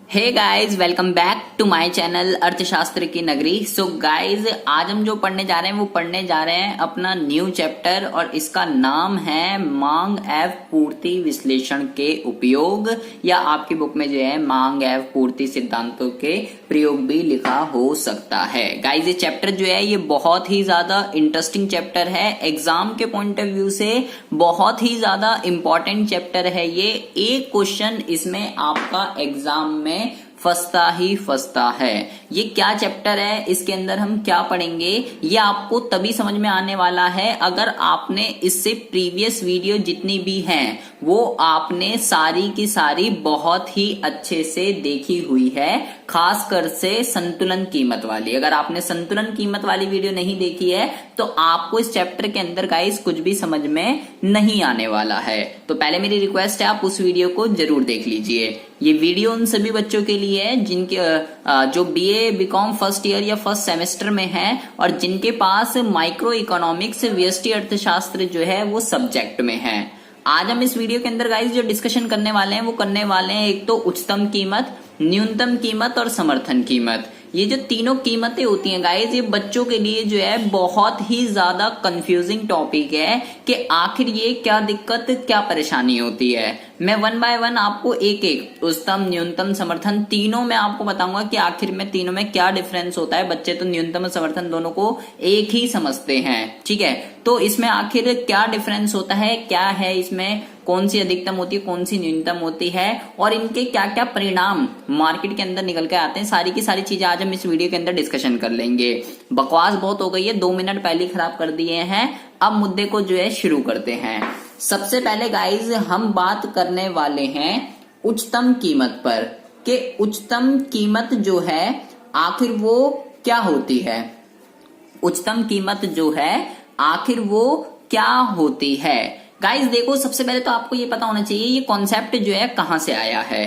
Hey guys, welcome back to my channel अर्थशास्त्र की नगरी। सो गाइस, आज हम जो पढ़ने जा रहे हैं वो पढ़ने जा रहे हैं अपना न्यू चैप्टर और इसका नाम है मांग एवं पूर्ति विश्लेषण के उपयोग, या आपकी बुक में जो है मांग एवं पूर्ति सिद्धांतों के प्रयोग भी लिखा हो सकता है। गाइस, ये चैप्टर जो है ये बहुत ही ज्यादा इंटरेस्टिंग चैप्टर है, एग्जाम के पॉइंट ऑफ व्यू से बहुत ही ज्यादा इंपॉर्टेंट चैप्टर है। ये एक क्वेश्चन इसमें आपका एग्जाम में फंसता ही फंसता है। ये क्या चैप्टर है, इसके अंदर हम क्या पढ़ेंगे, ये आपको तभी समझ में आने वाला है अगर आपने इससे प्रीवियस वीडियो जितनी भी हैं वो आपने सारी की सारी बहुत ही अच्छे से देखी हुई है, खासकर से संतुलन कीमत वाली। अगर आपने संतुलन कीमत वाली वीडियो नहीं देखी है तो आपको इस चैप्टर के अंदर गाइस कुछ भी समझ में नहीं आने वाला है। तो पहले मेरी रिक्वेस्ट है आप उस वीडियो को जरूर देख लीजिए। ये वीडियो उन सभी बच्चों के लिए है जिनके जो बीए बीकॉम फर्स्ट ईयर या फर्स्ट सेमेस्टर में है और जिनके पास माइक्रो इकोनॉमिक्स व्यष्टि अर्थशास्त्र जो है वो सब्जेक्ट में है। आज हम इस वीडियो के अंदर गाइस जो डिस्कशन करने वाले हैं वो करने वाले हैं एक तो उच्चतम कीमत, न्यूनतम कीमत और समर्थन कीमत। ये जो तीनों कीमतें होती हैं गाइस, ये बच्चों के लिए जो है बहुत ही ज्यादा कंफ्यूजिंग टॉपिक है कि आखिर ये क्या दिक्कत क्या परेशानी होती है। मैं वन बाय वन आपको एक एक उच्चतम न्यूनतम समर्थन तीनों में आपको बताऊंगा कि आखिर में तीनों में क्या डिफरेंस होता है। बच्चे तो न्यूनतम और समर्थन दोनों को एक ही समझते हैं, ठीक है। तो इसमें आखिर क्या डिफरेंस होता है, क्या है इसमें, कौन सी अधिकतम होती है, कौन सी न्यूनतम होती है और इनके क्या क्या परिणाम मार्केट के अंदर निकल के आते हैं, सारी की सारी चीजें आज हम इस वीडियो के अंदर डिस्कशन कर लेंगे। बकवास बहुत हो गई है, 2 मिनट पहले ही खराब कर दिए हैं। अब मुद्दे को जो है शुरू करते हैं। सबसे पहले गाइज हम बात करने वाले हैं उच्चतम कीमत पर कि उच्चतम कीमत जो है आखिर वो क्या होती है। उच्चतम कीमत जो है आखिर वो क्या होती है। गाइस देखो, सबसे पहले तो आपको ये पता होना चाहिए ये कॉन्सेप्ट जो है कहां से आया है।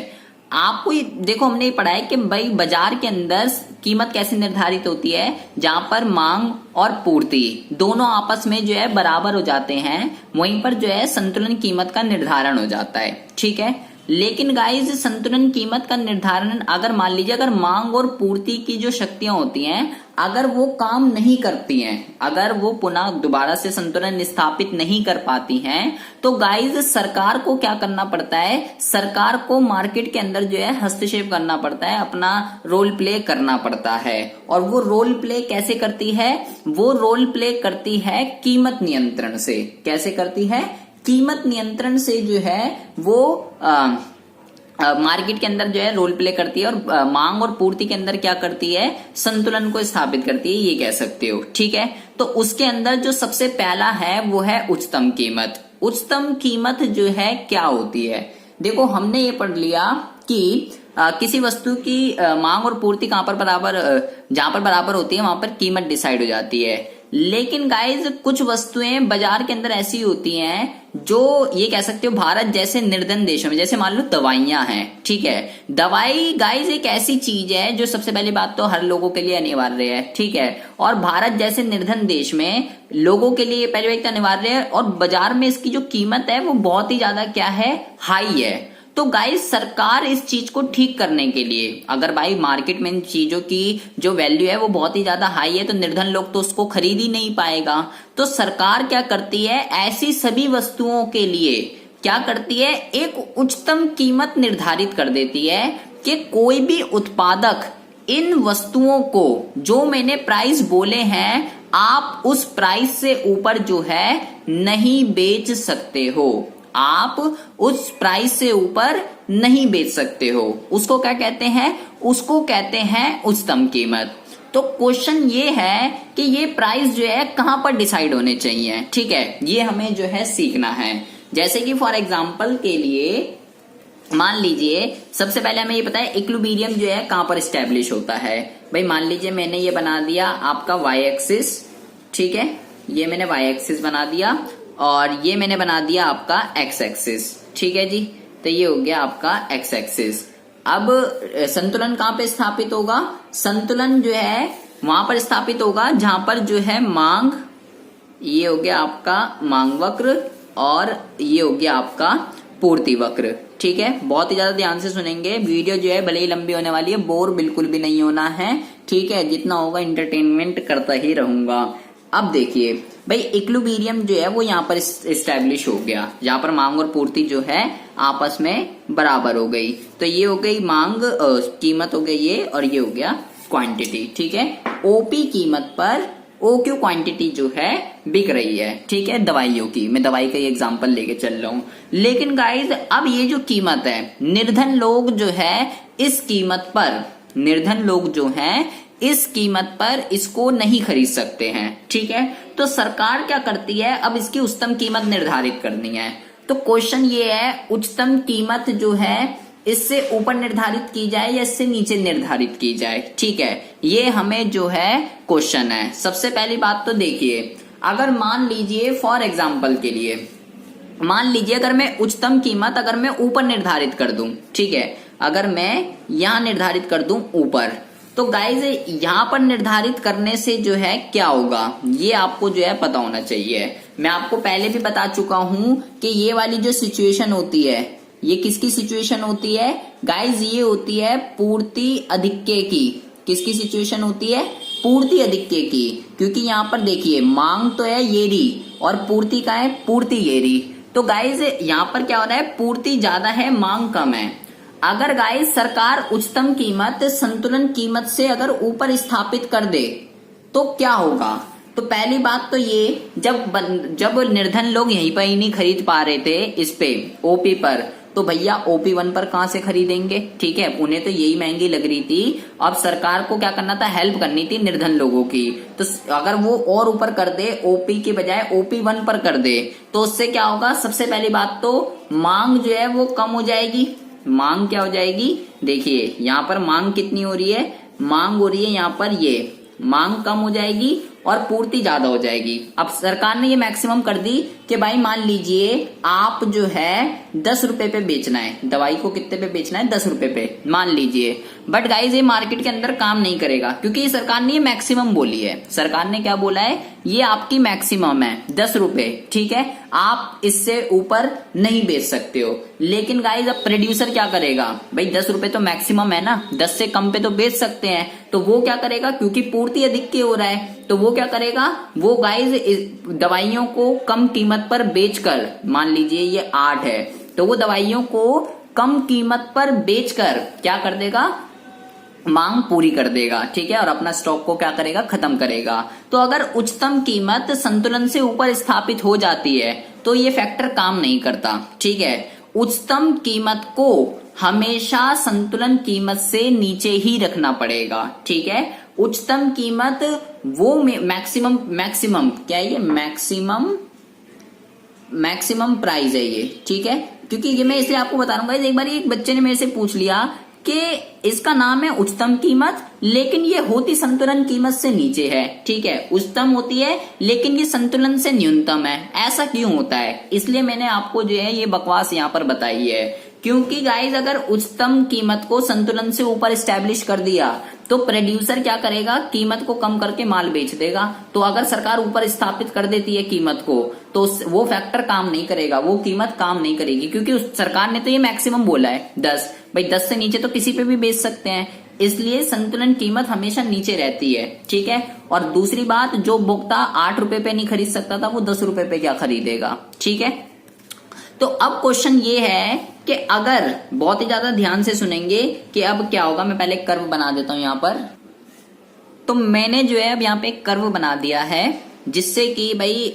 आपको ये देखो, हमने ये पढ़ा है कि भाई बाजार के अंदर कीमत कैसे निर्धारित होती है, जहां पर मांग और पूर्ति दोनों आपस में जो है बराबर हो जाते हैं, वहीं पर जो है संतुलन कीमत का निर्धारण हो जाता है, ठीक है। लेकिन गाइस संतुलन कीमत का निर्धारण अगर मान लीजिए अगर मांग और पूर्ति की जो शक्तियां होती हैं अगर वो काम नहीं करती हैं, अगर वो पुनः दोबारा से संतुलन स्थापित नहीं कर पाती हैं, तो गाइस सरकार को क्या करना पड़ता है, सरकार को मार्केट के अंदर जो है हस्तक्षेप करना पड़ता है, अपना रोल प्ले करना पड़ता है। और वो रोल प्ले कैसे करती है, वो रोल प्ले करती है कीमत नियंत्रण से। कैसे करती है, कीमत नियंत्रण से जो है वो मार्केट के अंदर जो है रोल प्ले करती है और मांग और पूर्ति के अंदर क्या करती है, संतुलन को स्थापित करती है, ये कह सकते हो, ठीक है। तो उसके अंदर जो सबसे पहला है वो है उच्चतम कीमत। उच्चतम कीमत जो है क्या होती है, देखो हमने ये पढ़ लिया कि किसी वस्तु की मांग और पूर्ति कहां पर बराबर, जहां पर बराबर होती है वहां पर कीमत डिसाइड हो जाती है। लेकिन गाइज कुछ वस्तुएं बाजार के अंदर ऐसी होती हैं जो ये कह सकते हो भारत जैसे निर्धन देशों में, जैसे मान लो दवाइयां हैं, ठीक है। दवाई गाइज एक ऐसी चीज है जो सबसे पहली बात तो हर लोगों के लिए अनिवार्य है, ठीक है। और भारत जैसे निर्धन देश में लोगों के लिए पहले एक अनिवार्य है और बाजार में इसकी जो कीमत है वो बहुत ही ज्यादा क्या है, हाई है। तो गाइस सरकार इस चीज को ठीक करने के लिए, अगर भाई मार्केट में इन चीजों की जो वैल्यू है वो बहुत ही ज्यादा हाई है तो निर्धन लोग तो उसको खरीद ही नहीं पाएगा, तो सरकार क्या करती है, ऐसी सभी वस्तुओं के लिए क्या करती है, एक उच्चतम कीमत निर्धारित कर देती है कि कोई भी उत्पादक इन वस्तुओं को जो मैंने प्राइस बोले हैं आप उस प्राइस से ऊपर जो है नहीं बेच सकते हो, आप उस प्राइस से ऊपर नहीं बेच सकते हो। उसको क्या कहते हैं, उसको कहते हैं उच्चतम कीमत। तो क्वेश्चन ये है कि ये प्राइस जो है कहां पर डिसाइड होने चाहिए, ठीक है, ये हमें जो है सीखना है। जैसे कि फॉर एग्जांपल के लिए मान लीजिए सबसे पहले हमें ये पता है इक्विलिब्रियम जो है कहां पर स्टैब्लिश होता है। भाई मान लीजिए मैंने ये बना दिया आपका वाई एक्सिस, ठीक है, ये मैंने वाई एक्सिस बना दिया और ये मैंने बना दिया आपका एक्स एक्सिस, ठीक है जी। तो ये हो गया आपका एक्स एक्सिस। अब संतुलन कहां पे स्थापित होगा, संतुलन जो है वहां पर स्थापित होगा जहां पर जो है मांग, ये हो गया आपका मांग वक्र और ये हो गया आपका पूर्ति वक्र, ठीक है, बहुत ही ज्यादा ध्यान से सुनेंगे। वीडियो जो है भले ही लंबी होने वाली है, बोर बिल्कुल भी नहीं होना है, ठीक है, जितना होगा इंटरटेनमेंट करता ही रहूंगा। अब देखिए भाई, इक्विलिब्रियम जो है वो यहाँ पर इस्टेब्लिश हो गया, जहां पर मांग और पूर्ति जो है आपस में बराबर हो गई। तो ये हो गई मांग, कीमत हो गई ये, और ये हो गया क्वांटिटी, ठीक है। ओपी कीमत पर ओक्यू क्वांटिटी जो है बिक रही है, ठीक है, दवाइयों की। मैं दवाई का ही एग्जांपल लेके चल रहा हूं। लेकिन गाइज अब ये जो कीमत है, निर्धन लोग जो है इस कीमत पर, निर्धन लोग जो हैं इस कीमत पर इसको नहीं खरीद सकते हैं, ठीक है। तो सरकार क्या करती है, अब इसकी उच्चतम कीमत निर्धारित करनी है। तो क्वेश्चन ये है, उच्चतम कीमत जो है इससे ऊपर निर्धारित की जाए या इससे नीचे निर्धारित की जाए, ठीक है, ये हमें जो है क्वेश्चन है। सबसे पहली बात तो देखिए, अगर मान लीजिए फॉर एग्जांपल के लिए, मान लीजिए अगर मैं उच्चतम कीमत अगर मैं ऊपर निर्धारित कर दूं, ठीक है, अगर मैं यहां निर्धारित कर दूं ऊपर, तो गाइज यहां पर निर्धारित करने से जो है क्या होगा, ये आपको जो है पता होना चाहिए। मैं आपको पहले भी बता चुका हूं कि ये वाली जो सिचुएशन होती है, ये किसकी सिचुएशन होती है गाइज, ये होती है पूर्ति अधिक्य की। किसकी सिचुएशन होती है, पूर्ति अधिक्य की। क्योंकि यहाँ पर देखिए मांग तो है ये रही और पूर्ति का है, पूर्ति ये रही। तो गाइज यहाँ पर क्या हो रहा है, पूर्ति ज्यादा है, मांग कम है। अगर गाइज सरकार उच्चतम कीमत संतुलन कीमत से अगर ऊपर स्थापित कर दे तो क्या होगा। तो पहली बात तो ये, जब निर्धन लोग यहीं पर ही नहीं खरीद पा रहे थे इस पे ओपी पर, तो भैया OP1 पर कहां से खरीदेंगे, ठीक है, उन्हें तो यही महंगी लग रही थी। अब सरकार को क्या करना था, हेल्प करनी थी निर्धन लोगों की। तो अगर वो और ऊपर कर दे, OP के बजाय OP1 पर कर दे, तो उससे क्या होगा, सबसे पहली बात तो मांग जो है वो कम हो जाएगी। मांग क्या हो जाएगी, देखिए यहाँ पर मांग कितनी हो रही है, मांग हो रही है यहाँ पर, ये मांग कम हो जाएगी और पूर्ति ज्यादा हो जाएगी। अब सरकार ने ये मैक्सिमम कर दी कि भाई मान लीजिए आप जो है 10 रुपए पे बेचना है, दवाई को कितने पे बेचना है, 10 रुपए पे मान लीजिए। बट गाइज ये मार्केट के अंदर काम नहीं करेगा, क्योंकि ये सरकार ने ये मैक्सिमम बोली है। सरकार ने क्या बोला है, ये आपकी मैक्सिमम है 10 रुपए, ठीक है, आप इससे ऊपर नहीं बेच सकते हो। लेकिन गाइज अब प्रोड्यूसर क्या करेगा, भाई 10 रुपए तो मैक्सिमम है ना, 10 से कम पे तो बेच सकते हैं। तो वो क्या करेगा, क्योंकि पूर्ति अधिक हो रहा है, तो वो क्या करेगा, वो गाइज दवाइयों को कम कीमत पर बेचकर, मान लीजिए ये 8 है, तो वो दवाइयों को कम कीमत पर बेचकर क्या कर देगा, मांग पूरी कर देगा, ठीक है, और अपना स्टॉक को क्या करेगा, खत्म करेगा। तो अगर उच्चतम कीमत संतुलन से ऊपर स्थापित हो जाती है तो ये फैक्टर काम नहीं करता, ठीक है। उच्चतम कीमत को हमेशा संतुलन कीमत से नीचे ही रखना पड़ेगा, ठीक है। उच्चतम कीमत वो मैक्सिमम क्या है, ये मैक्सिमम प्राइस है ये, ठीक है। क्योंकि ये मैं इसलिए आपको बता रहा हूँ, एक बार एक बच्चे ने मेरे से पूछ लिया कि इसका नाम है उच्चतम कीमत, लेकिन ये होती संतुलन कीमत से नीचे है, ठीक है, उच्चतम होती है लेकिन ये संतुलन से न्यूनतम है, ऐसा क्यों होता है। इसलिए मैंने आपको जो है ये बकवास यहाँ पर बताई है। क्योंकि गाइज अगर उच्चतम कीमत को संतुलन से ऊपर स्टैब्लिश कर दिया तो प्रोड्यूसर क्या करेगा, कीमत को कम करके माल बेच देगा। तो अगर सरकार ऊपर स्थापित कर देती है कीमत को, तो वो फैक्टर काम नहीं करेगा, वो कीमत काम नहीं करेगी, क्योंकि सरकार ने तो ये मैक्सिमम बोला है 10, भाई 10 से नीचे तो किसी पे भी बेच सकते हैं, इसलिए संतुलन कीमत हमेशा नीचे रहती है, ठीक है। और दूसरी बात, जो भोक्ता 8 रुपए पे नहीं खरीद सकता था वो 10 रुपए पे क्या खरीदेगा, ठीक है। तो अब क्वेश्चन ये है कि अगर बहुत ही ज्यादा ध्यान से सुनेंगे कि अब क्या होगा। मैं पहले कर्व बना देता हूं यहां पर। तो मैंने जो है अब यहाँ पे एक कर्व बना दिया है, जिससे कि भाई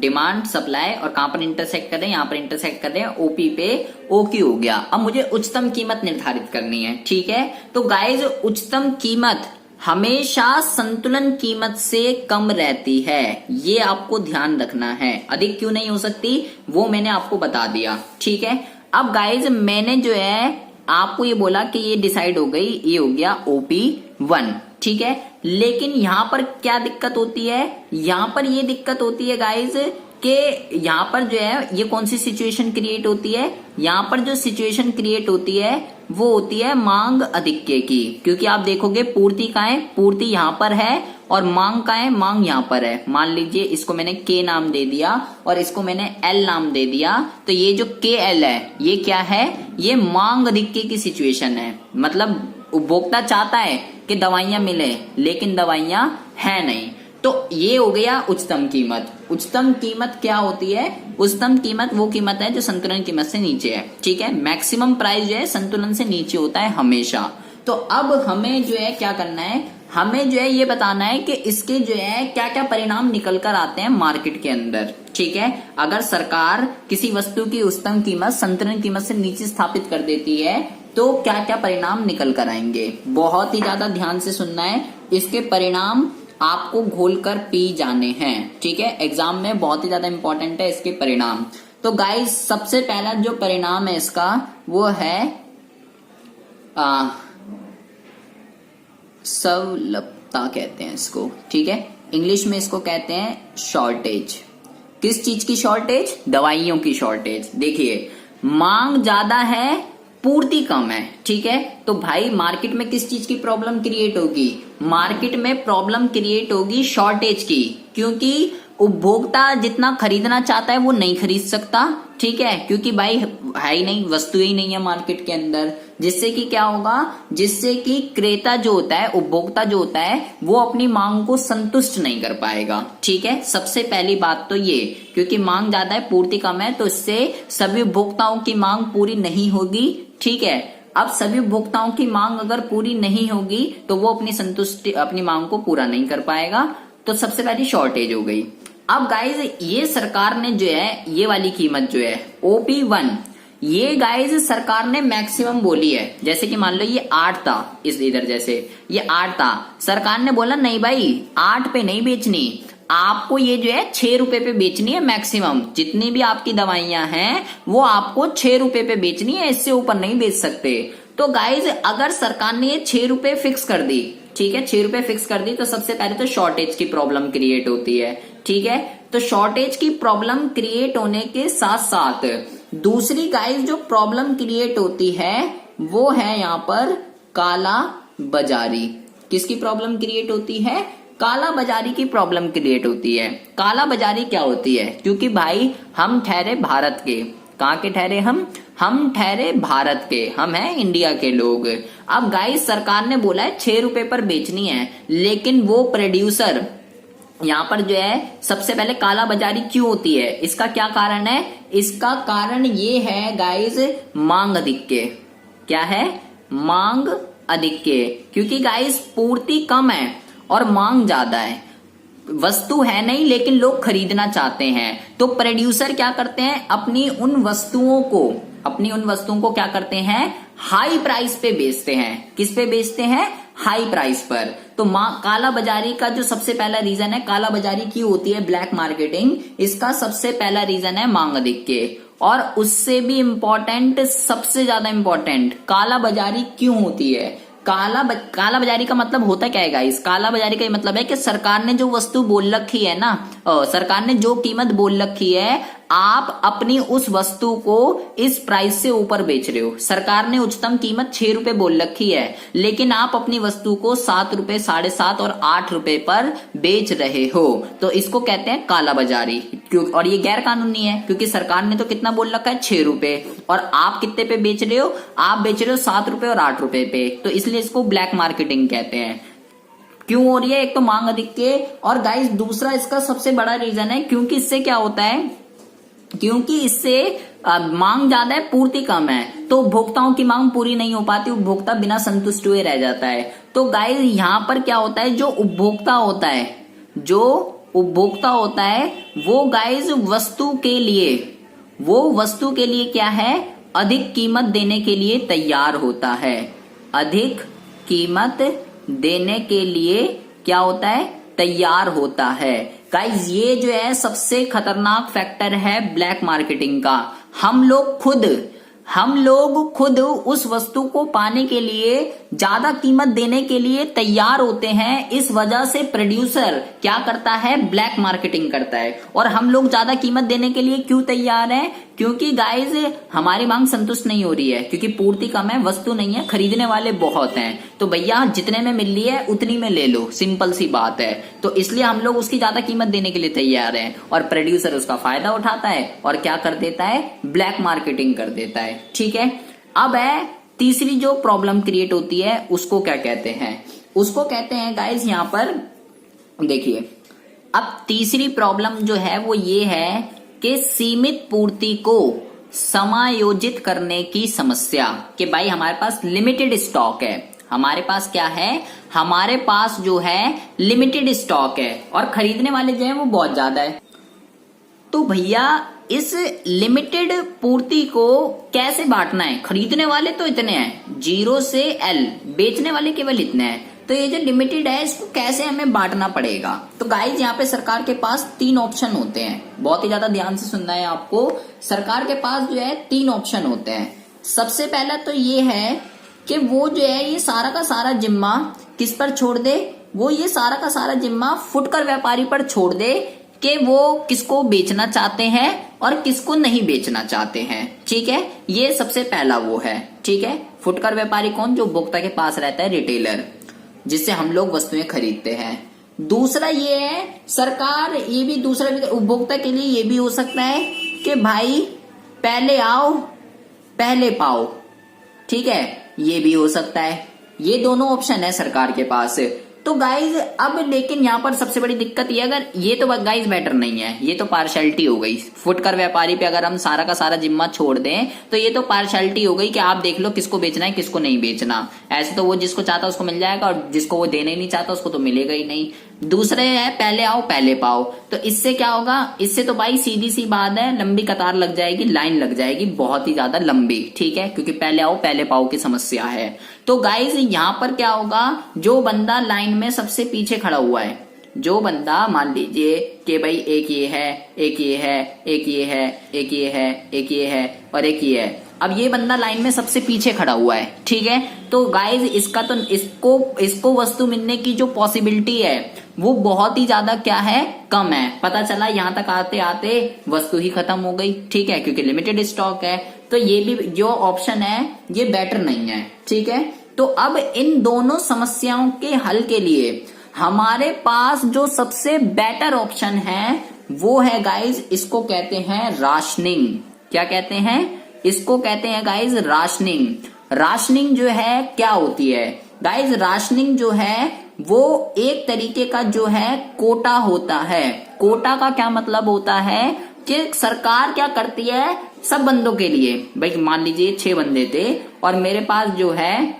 डिमांड सप्लाई और कहां पर इंटरसेक्ट कर रहे हैं, यहाँ पर इंटरसेक्ट कर रहे हैं, ओपी पे ओक्यू हो गया। अब मुझे उच्चतम कीमत निर्धारित करनी है, ठीक है। तो गाइज उच्चतम कीमत हमेशा संतुलन कीमत से कम रहती है, ये आपको ध्यान रखना है। अधिक क्यों नहीं हो सकती वो मैंने आपको बता दिया, ठीक है। अब गाइज मैंने जो है आपको ये बोला कि ये डिसाइड हो गई, ये हो गया OP1, ठीक है। लेकिन यहां पर क्या दिक्कत होती है, यहां पर ये दिक्कत होती है गाइज कि यहाँ पर जो है ये कौन सी सिचुएशन क्रिएट होती है, यहाँ पर जो सिचुएशन क्रिएट होती है वो होती है मांग अधिक्य की, क्योंकि आप देखोगे पूर्ति का है, पूर्ति यहाँ पर है और मांग का है, मांग यहाँ पर है। मान लीजिए इसको मैंने के नाम दे दिया और इसको मैंने एल नाम दे दिया, तो ये जो के एल है ये क्या है, ये मांग अधिक्य की सिचुएशन है। मतलब उपभोक्ता चाहता है कि दवाइयां मिले लेकिन दवाइयां है नहीं, तो ये हो गया उच्चतम कीमत। उच्चतम कीमत क्या होती है, उच्चतम कीमत वो कीमत है जो संतुलन कीमत से नीचे है, ठीक है। मैक्सिमम प्राइस जो है संतुलन से नीचे होता है हमेशा। तो अब हमें जो है क्या करना है, हमें जो है ये बताना है कि इसके जो है क्या क्या परिणाम निकल कर आते हैं मार्केट के अंदर, ठीक है। अगर सरकार किसी वस्तु की उच्चतम कीमत संतुलन कीमत से नीचे स्थापित कर देती है तो क्या क्या परिणाम निकल कर आएंगे, बहुत ही ज्यादा ध्यान से सुनना है। इसके परिणाम आपको घोलकर पी जाने हैं, ठीक है। एग्जाम में बहुत ही ज्यादा इंपॉर्टेंट है इसके परिणाम। तो गाइस सबसे पहला जो परिणाम है इसका वो है सवलभता कहते हैं इसको, ठीक है। इंग्लिश में इसको कहते हैं शॉर्टेज। किस चीज की शॉर्टेज, दवाइयों की शॉर्टेज। देखिए मांग ज्यादा है पूर्ति कम है, ठीक है। तो भाई मार्केट में किस चीज की प्रॉब्लम क्रिएट होगी, मार्केट में प्रॉब्लम क्रिएट होगी शॉर्टेज की, क्योंकि उपभोक्ता जितना खरीदना चाहता है वो नहीं खरीद सकता, ठीक है, क्योंकि भाई है ही नहीं, वस्तु ही नहीं है मार्केट के अंदर। जिससे कि क्या होगा, जिससे कि क्रेता जो होता है, उपभोक्ता जो होता है वो अपनी मांग को संतुष्ट नहीं कर पाएगा, ठीक है। सबसे पहली बात तो ये, क्योंकि मांग ज्यादा है पूर्ति कम है, तो इससे सभी उपभोक्ताओं की मांग पूरी नहीं होगी, ठीक है। अब सभी उपभोक्ताओं की मांग अगर पूरी नहीं होगी तो वो अपनी मांग को पूरा नहीं कर पाएगा, तो सबसे पहली शॉर्टेज हो गई। अब गाइज ये सरकार ने जो है ये वाली कीमत जो है OP1, ये गाइज सरकार ने मैक्सिमम बोली है। जैसे कि मान लो ये 8 था, इस इधर जैसे ये 8 था, सरकार ने बोला नहीं भाई 8 पे नहीं बेचनी, आपको ये जो है 6 रुपए पे बेचनी है मैक्सिमम। जितनी भी आपकी दवाइयां हैं वो आपको 6 रुपए पे बेचनी है, इससे ऊपर नहीं बेच सकते। तो गाइज अगर सरकार ने ये 6 रुपए फिक्स कर दी, ठीक है, 6 रुपए फिक्स कर दी, तो सबसे पहले तो शॉर्टेज की प्रॉब्लम क्रिएट होती है, ठीक है। तो शॉर्टेज की प्रॉब्लम क्रिएट होने के साथ साथ दूसरी गाइस जो प्रॉब्लम क्रिएट होती है वो है यहाँ पर काला बाजारी। किसकी प्रॉब्लम क्रिएट होती है, काला बाजारी की प्रॉब्लम क्रिएट होती है। काला बाजारी क्या होती है, क्योंकि भाई हम ठहरे भारत के, कहाँ के ठहरे हम ठहरे भारत के, हम हैं इंडिया के लोग। अब गाइस सरकार ने बोला है 6 रुपए पर बेचनी है, लेकिन वो प्रोड्यूसर यहाँ पर जो है सबसे पहले काला बाजारी क्यों होती है, इसका क्या कारण है, इसका कारण ये है गाइस मांग अधिक्य। क्या है, मांग अधिक्य, क्योंकि गाइस पूर्ति कम है और मांग ज्यादा है, वस्तु है नहीं लेकिन लोग खरीदना चाहते हैं। तो प्रोड्यूसर क्या करते हैं, अपनी उन वस्तुओं को क्या करते हैं, हाई प्राइस पे बेचते हैं। किस पे बेचते हैं, हाई प्राइस पर। तो काला बाजारी का जो सबसे पहला रीजन है, काला बाजारी क्यों होती है, ब्लैक मार्केटिंग, इसका सबसे पहला रीजन है मांग अधिक्य। और उससे भी इंपॉर्टेंट, सबसे ज्यादा इंपॉर्टेंट, काला बाजारी क्यों होती है। काला बाजारी का मतलब होता क्या है गाइस, काला बाजारी का मतलब है कि सरकार ने जो वस्तु बोल रखी है ना, सरकार ने जो कीमत बोल रखी है, आप अपनी उस वस्तु को इस प्राइस से ऊपर बेच रहे हो। सरकार ने उच्चतम कीमत 6 रुपए बोल रखी है, लेकिन आप अपनी वस्तु को 7 रुपए, 7.5 और 8 रुपए पर बेच रहे हो, तो इसको कहते हैं काला बाजारी। और ये गैर कानूनी है, क्योंकि सरकार ने तो कितना बोल रखा है, 6 रुपए, और आप कितने पे बेच रहे हो, आप बेच रहे हो 7 रुपए और 8 रुपए पे, तो इसलिए इसको ब्लैक मार्केटिंग कहते हैं। क्यों हो रही है, एक तो मांग अधिक्य, और गाइस दूसरा इसका सबसे बड़ा रीजन है, क्योंकि इससे क्या होता है, क्योंकि इससे मांग ज्यादा है पूर्ति कम है, तो उपभोक्ताओं की मांग पूरी नहीं हो पाती, उपभोक्ता बिना संतुष्ट हुए रह जाता है। तो गाइस यहाँ पर क्या होता है, जो उपभोक्ता होता है वो गाइस वस्तु के लिए क्या है, अधिक कीमत देने के लिए तैयार होता है। अधिक कीमत देने के लिए क्या होता है, तैयार होता है। गाइस ये जो है सबसे खतरनाक फैक्टर है ब्लैक मार्केटिंग का। हम लोग खुद हम लोग खुद उस वस्तु को पाने के लिए ज्यादा कीमत देने के लिए तैयार होते हैं। इस वजह से प्रोड्यूसर क्या करता है, ब्लैक मार्केटिंग करता है। और हम लोग ज्यादा कीमत देने के लिए क्यों तैयार हैं? क्योंकि गाइज हमारी मांग संतुष्ट नहीं हो रही है, क्योंकि पूर्ति कम है, वस्तु नहीं है, खरीदने वाले बहुत हैं। तो भैया जितने में मिल रही है उतनी में ले लो, सिंपल सी बात है। तो इसलिए हम लोग उसकी ज्यादा कीमत देने के लिए तैयार हैं और प्रोड्यूसर उसका फायदा उठाता है और क्या कर देता है, ब्लैक मार्केटिंग कर देता है। ठीक है, अब है तीसरी जो प्रॉब्लम क्रिएट होती है उसको क्या कहते हैं? उसको कहते हैं गाइज, यहां पर देखिए, अब तीसरी प्रॉब्लम जो है वो ये है कि सीमित पूर्ति को समायोजित करने की समस्या। कि भाई हमारे पास लिमिटेड स्टॉक है, हमारे पास क्या है, हमारे पास जो है लिमिटेड स्टॉक है और खरीदने वाले जो है वो बहुत ज्यादा है। तो भैया इस लिमिटेड पूर्ति को कैसे बांटना है? खरीदने वाले तो इतने हैं, 0 से L, बेचने वाले केवल इतने हैं। तो ये जो लिमिटेड है इसको कैसे हमें बांटना पड़ेगा? तो गाइज यहाँ पे सरकार के पास 3 ऑप्शन होते हैं, बहुत ही ज्यादा ध्यान से सुनना है आपको। सरकार के पास जो है 3 ऑप्शन होते हैं। सबसे पहला तो ये है कि वो जो है ये सारा का सारा जिम्मा किस पर छोड़ दे, वो ये सारा का सारा जिम्मा फुटकर व्यापारी पर छोड़ दे कि वो किसको बेचना चाहते हैं और किसको नहीं बेचना चाहते हैं। ठीक है, ये सबसे पहला वो है। ठीक है, फुटकर व्यापारी कौन? जो उपभोक्ता के पास रहता है, रिटेलर, जिससे हम लोग वस्तुएं खरीदते हैं। दूसरा ये है सरकार, ये भी दूसरा उपभोक्ता के लिए ये भी हो सकता है कि भाई पहले आओ पहले पाओ। ठीक है, ये भी हो सकता है। ये दोनों ऑप्शन है सरकार के पास। तो गाइज अब लेकिन यहाँ पर सबसे बड़ी दिक्कत ये, अगर ये तो गाइज बेटर नहीं है, ये तो पार्शियलिटी हो गई। फुटकर व्यापारी पे अगर हम सारा का सारा जिम्मा छोड़ दें तो ये तो पार्शियलिटी हो गई कि आप देख लो किसको बेचना है किसको नहीं बेचना। ऐसे तो वो जिसको चाहता उसको मिल जाएगा और जिसको वो देना ही नहीं चाहता उसको तो मिलेगा ही नहीं। दूसरे है पहले आओ पहले पाओ। तो इससे क्या होगा, इससे तो भाई सीधी सी बात है, लंबी कतार लग जाएगी, लाइन लग जाएगी बहुत ही ज्यादा लंबी। ठीक है, क्योंकि पहले आओ पहले पाओ की समस्या है। तो गाइज यहाँ पर क्या होगा, जो बंदा लाइन में सबसे पीछे खड़ा हुआ है, जो बंदा मान लीजिए कि भाई एक ये है, एक ये है, एक ये है, एक ये है, एक ये है और एक ये है। अब ये बंदा लाइन में सबसे पीछे खड़ा हुआ है। ठीक है, तो गाइज इसका तो इसको वस्तु मिलने की जो पॉसिबिलिटी है वो बहुत ही ज्यादा क्या है, कम है। पता चला यहाँ तक आते आते वस्तु ही खत्म हो गई। ठीक है, क्योंकि लिमिटेड स्टॉक है। तो ये भी जो ऑप्शन है ये बेटर नहीं है। ठीक है, तो अब इन दोनों समस्याओं के हल के लिए हमारे पास जो सबसे बेटर ऑप्शन है वो है गाइज, इसको कहते हैं राशनिंग। क्या कहते हैं? इसको कहते हैं गाइज राशनिंग। राशनिंग जो है क्या होती है गाइज? राशनिंग जो है वो एक तरीके का जो है कोटा होता है। कोटा का क्या मतलब होता है कि सरकार क्या करती है, सब बंदों के लिए, भाई मान लीजिए 6 बंदे थे और मेरे पास जो है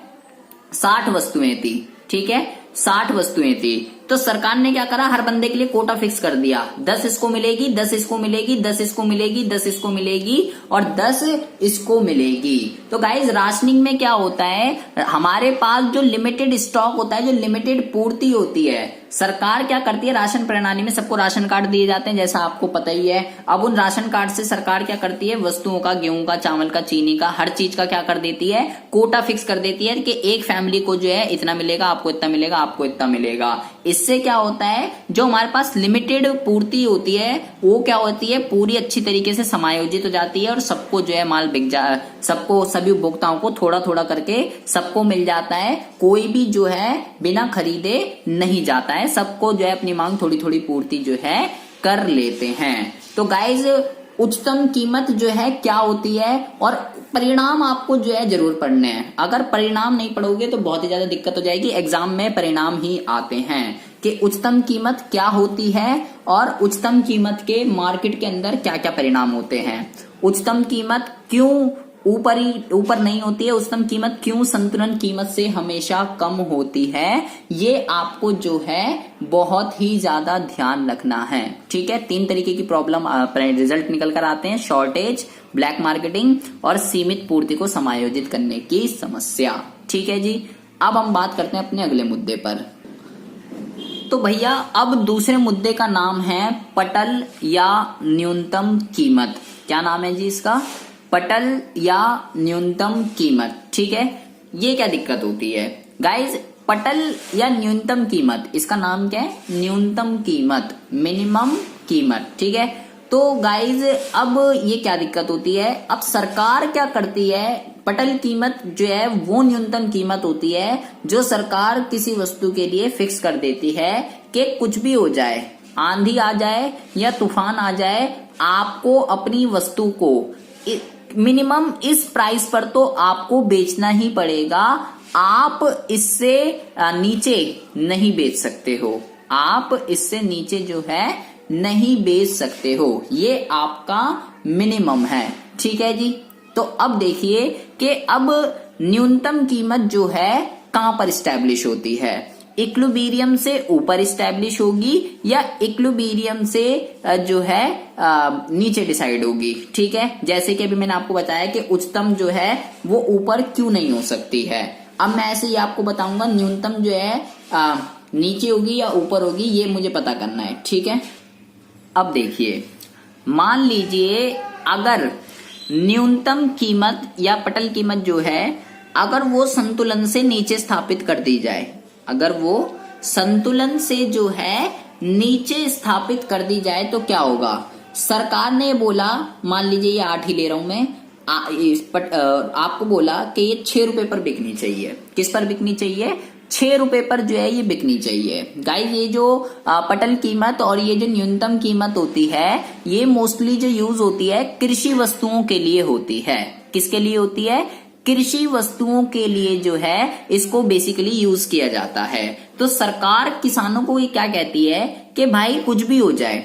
60 वस्तुएं थी। ठीक है, 60 वस्तुएं थी, तो सरकार ने क्या करा, हर बंदे के लिए कोटा फिक्स कर दिया। 10 इसको मिलेगी, 10 इसको मिलेगी, 10 इसको मिलेगी, 10 इसको मिलेगी और 10 इसको मिलेगी। तो गाइज राशनिंग में क्या होता है, हमारे पास जो लिमिटेड स्टॉक होता है, जो लिमिटेड पूर्ति होती है, सरकार क्या करती है, राशन प्रणाली में सबको राशन कार्ड दिए जाते हैं जैसा आपको पता ही है। अब उन राशन कार्ड से सरकार क्या करती है, वस्तुओं का, गेहूं का, चावल का, चीनी का, हर चीज का क्या कर देती है, कोटा फिक्स कर देती है कि एक फैमिली को जो है इतना मिलेगा, आपको इतना मिलेगा, आपको इतना मिलेगा। इससे क्या होता है, जो हमारे पास लिमिटेड पूर्ति होती है वो क्या होती है, पूरी अच्छी तरीके से समायोजित हो जाती है और सबको जो है माल बिक जा, सबको, सभी उपभोक्ताओं को थोड़ा थोड़ा करके सबको मिल जाता है। कोई भी जो है बिना खरीदे नहीं जाता है, सबको जो है अपनी मांग थोड़ी थोड़ी पूर्ति जो है कर लेते हैं। तो गाइज उच्चतम कीमत जो है क्या होती है, और परिणाम आपको जो है जरूर पढ़ने हैं। अगर परिणाम नहीं पढ़ोगे तो बहुत ही ज्यादा दिक्कत हो जाएगी। एग्जाम में परिणाम ही आते हैं कि उच्चतम कीमत क्या होती है और उच्चतम कीमत के मार्केट के अंदर क्या क्या परिणाम होते हैं। उच्चतम कीमत क्यों ऊपर नहीं होती है, उच्चतम कीमत क्यों संतुलन कीमत से हमेशा कम होती है, ये आपको जो है बहुत ही ज्यादा ध्यान रखना है। ठीक है, 3 तरीके की प्रॉब्लम रिजल्ट निकल कर आते हैं, शॉर्टेज, ब्लैक मार्केटिंग और सीमित पूर्ति को समायोजित करने की समस्या। ठीक है जी, अब हम बात करते हैं अपने अगले मुद्दे पर। तो भैया अब दूसरे मुद्दे का नाम है पटल या न्यूनतम कीमत। क्या नाम है जी इसका? पटल या न्यूनतम कीमत, ठीक है। ये क्या दिक्कत होती है गाइज, पटल या न्यूनतम कीमत, इसका नाम क्या है, न्यूनतम कीमत, मिनिमम कीमत, ठीक है। तो गाइज अब ये क्या दिक्कत होती है, अब सरकार क्या करती है, पटल कीमत जो है वो न्यूनतम कीमत होती है जो सरकार किसी वस्तु के लिए फिक्स कर देती है कि कुछ भी हो जाए, आंधी आ जाए या तूफान आ जाए, आपको अपनी वस्तु को मिनिमम इस प्राइस पर तो आपको बेचना ही पड़ेगा, आप इससे नीचे नहीं बेच सकते हो, आप इससे नीचे जो है नहीं बेच सकते हो, ये आपका मिनिमम है, ठीक है जी। तो अब देखिए कि अब न्यूनतम कीमत जो है कहां पर स्टैब्लिश होती है, इक्विलिब्रियम से ऊपर स्टैब्लिश होगी या इक्विलिब्रियम से जो है नीचे डिसाइड होगी, ठीक है। जैसे कि अभी मैंने आपको बताया कि उच्चतम जो है वो ऊपर क्यों नहीं हो सकती है। अब मैं ऐसे ही आपको बताऊंगा न्यूनतम जो है नीचे होगी या ऊपर होगी, ये मुझे पता करना है, ठीक है। अब देखिए, मान लीजिए अगर न्यूनतम कीमत या पटल कीमत जो है अगर वो संतुलन से नीचे स्थापित कर दी जाए, अगर वो संतुलन से जो है नीचे स्थापित कर दी जाए तो क्या होगा, सरकार ने बोला, मान लीजिए ये 8 ही ले रहा हूं मैं, आपको बोला कि ये 6 रुपए पर बिकनी चाहिए, किस पर बिकनी चाहिए, 6 रुपए पर जो है ये बिकनी चाहिए। गाइस ये जो पटल कीमत और ये जो न्यूनतम कीमत होती है ये मोस्टली जो यूज होती है कृषि वस्तुओं के लिए होती है, किसके लिए होती है, कृषि वस्तुओं के लिए जो है इसको बेसिकली यूज किया जाता है। तो सरकार किसानों को ये क्या कहती है कि भाई कुछ भी हो जाए,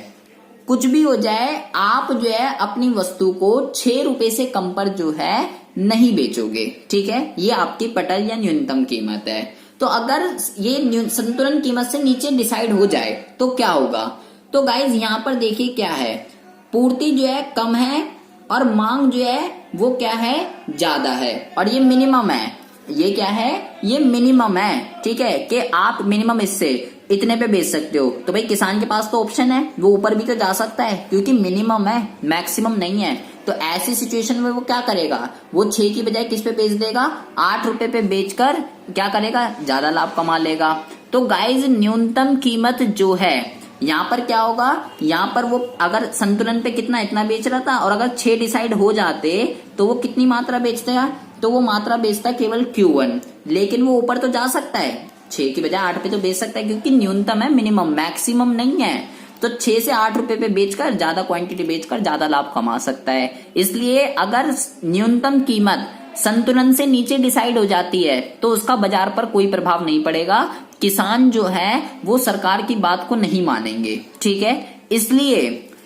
कुछ भी हो जाए, आप जो है अपनी वस्तु को 6 रुपए से कम पर जो है नहीं बेचोगे, ठीक है। ये आपकी पटल या न्यूनतम कीमत है। तो अगर ये संतुलन कीमत से नीचे डिसाइड हो जाए तो क्या होगा, तो गाइज यहाँ पर देखिए क्या है, पूर्ति जो है कम है और मांग जो है वो क्या है, ज्यादा है, और ये मिनिमम है, ये क्या है, ये मिनिमम है, ठीक है, कि आप मिनिमम इससे इतने पे बेच सकते हो। तो भाई किसान के पास तो ऑप्शन है, वो ऊपर भी तो जा सकता है क्योंकि मिनिमम है, मैक्सिमम नहीं है। तो ऐसी सिचुएशन में वो क्या करेगा, वो 6 की बजाय किस पे बेच देगा, 8 रुपए पे बेचकर क्या करेगा, ज्यादा लाभ कमा लेगा। तो गाइज न्यूनतम कीमत जो है यहाँ पर क्या होगा, यहाँ पर वो अगर संतुलन पे कितना इतना बेच रहा था और अगर 6 डिसाइड हो जाते तो वो कितनी मात्रा बेचते हैं, तो वो मात्रा बेचता है केवल Q1, लेकिन वो ऊपर तो जा सकता है, 6 की बजाय 8 पे तो बेच सकता है क्योंकि न्यूनतम है, मिनिमम मैक्सिमम नहीं है। तो 6 से 8 रुपए पे बेचकर ज्यादा क्वांटिटी बेचकर ज्यादा लाभ कमा सकता है। इसलिए अगर न्यूनतम कीमत संतुलन से नीचे डिसाइड हो जाती है तो उसका बाजार पर कोई प्रभाव नहीं पड़ेगा, किसान जो है वो सरकार की बात को नहीं मानेंगे, ठीक है।